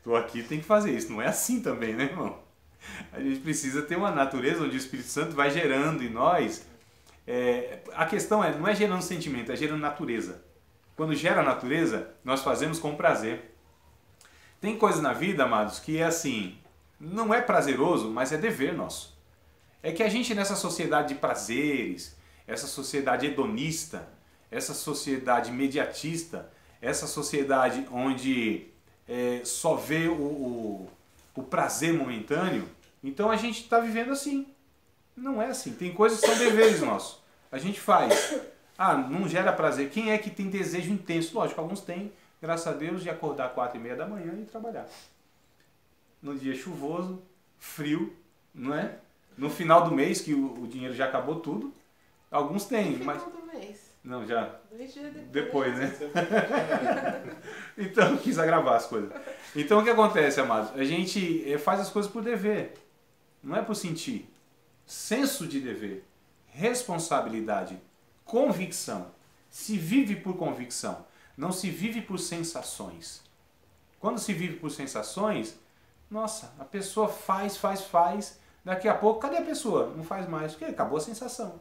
Tô aqui, tem que fazer isso. Não é assim também, né, irmão? A gente precisa ter uma natureza onde o Espírito Santo vai gerando em nós. A questão não é gerando sentimento, é gerando natureza. Quando gera natureza, nós fazemos com prazer. Tem coisas na vida, amados, que é assim, não é prazeroso, mas é dever nosso. É que a gente nessa sociedade de prazeres, essa sociedade hedonista, essa sociedade imediatista, essa sociedade onde só vê o prazer momentâneo, então a gente está vivendo assim. Não é assim. Tem coisas que são deveres nossos. A gente faz. Não gera prazer. Quem é que tem desejo intenso? Lógico, alguns têm, graças a Deus, de acordar 4h30 da manhã e trabalhar. No dia chuvoso, frio, não é? No final do mês, que o dinheiro já acabou tudo, alguns têm. No mas... final do mês. Não, já. 2 dias depois, né? Então, quis agravar as coisas. Então, o que acontece, amados? A gente faz as coisas por dever. Não é por sentir. Senso de dever. Responsabilidade. Convicção. Se vive por convicção. Não se vive por sensações. Quando se vive por sensações, nossa, a pessoa faz. Daqui a pouco, cadê a pessoa? Não faz mais. Porque acabou a sensação.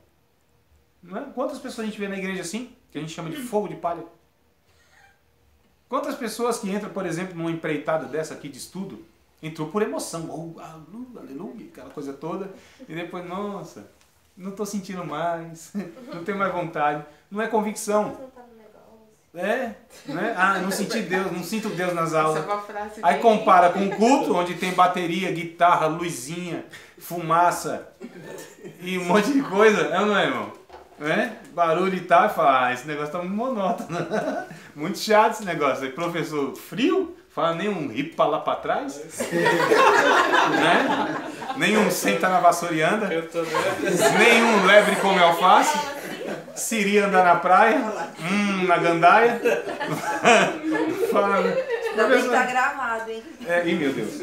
Não é? Quantas pessoas a gente vê na igreja assim, que a gente chama de fogo de palha? Quantas pessoas que entram, por exemplo, numa empreitada dessa aqui de estudo, entrou por emoção, aleluia, aquela coisa toda, e depois, nossa, não estou sentindo mais, não tenho mais vontade. Não é convicção. né? Ah, não senti Deus, não sinto Deus nas aulas. Essa é uma frase Aí bem... compara com o culto, onde tem bateria, guitarra, luzinha, fumaça e um monte de coisa, é ou não é, irmão? Barulho e tal, e fala, esse negócio tá muito monótono. Muito chato esse negócio. Aí, professor frio, fala nem um hip pra lá pra trás, né? Nenhum senta na vassoura e anda, nenhum lebre come alface, Siri anda na praia, na gandaia. Fala, ainda bem que tá gravado, hein? Ih, meu Deus.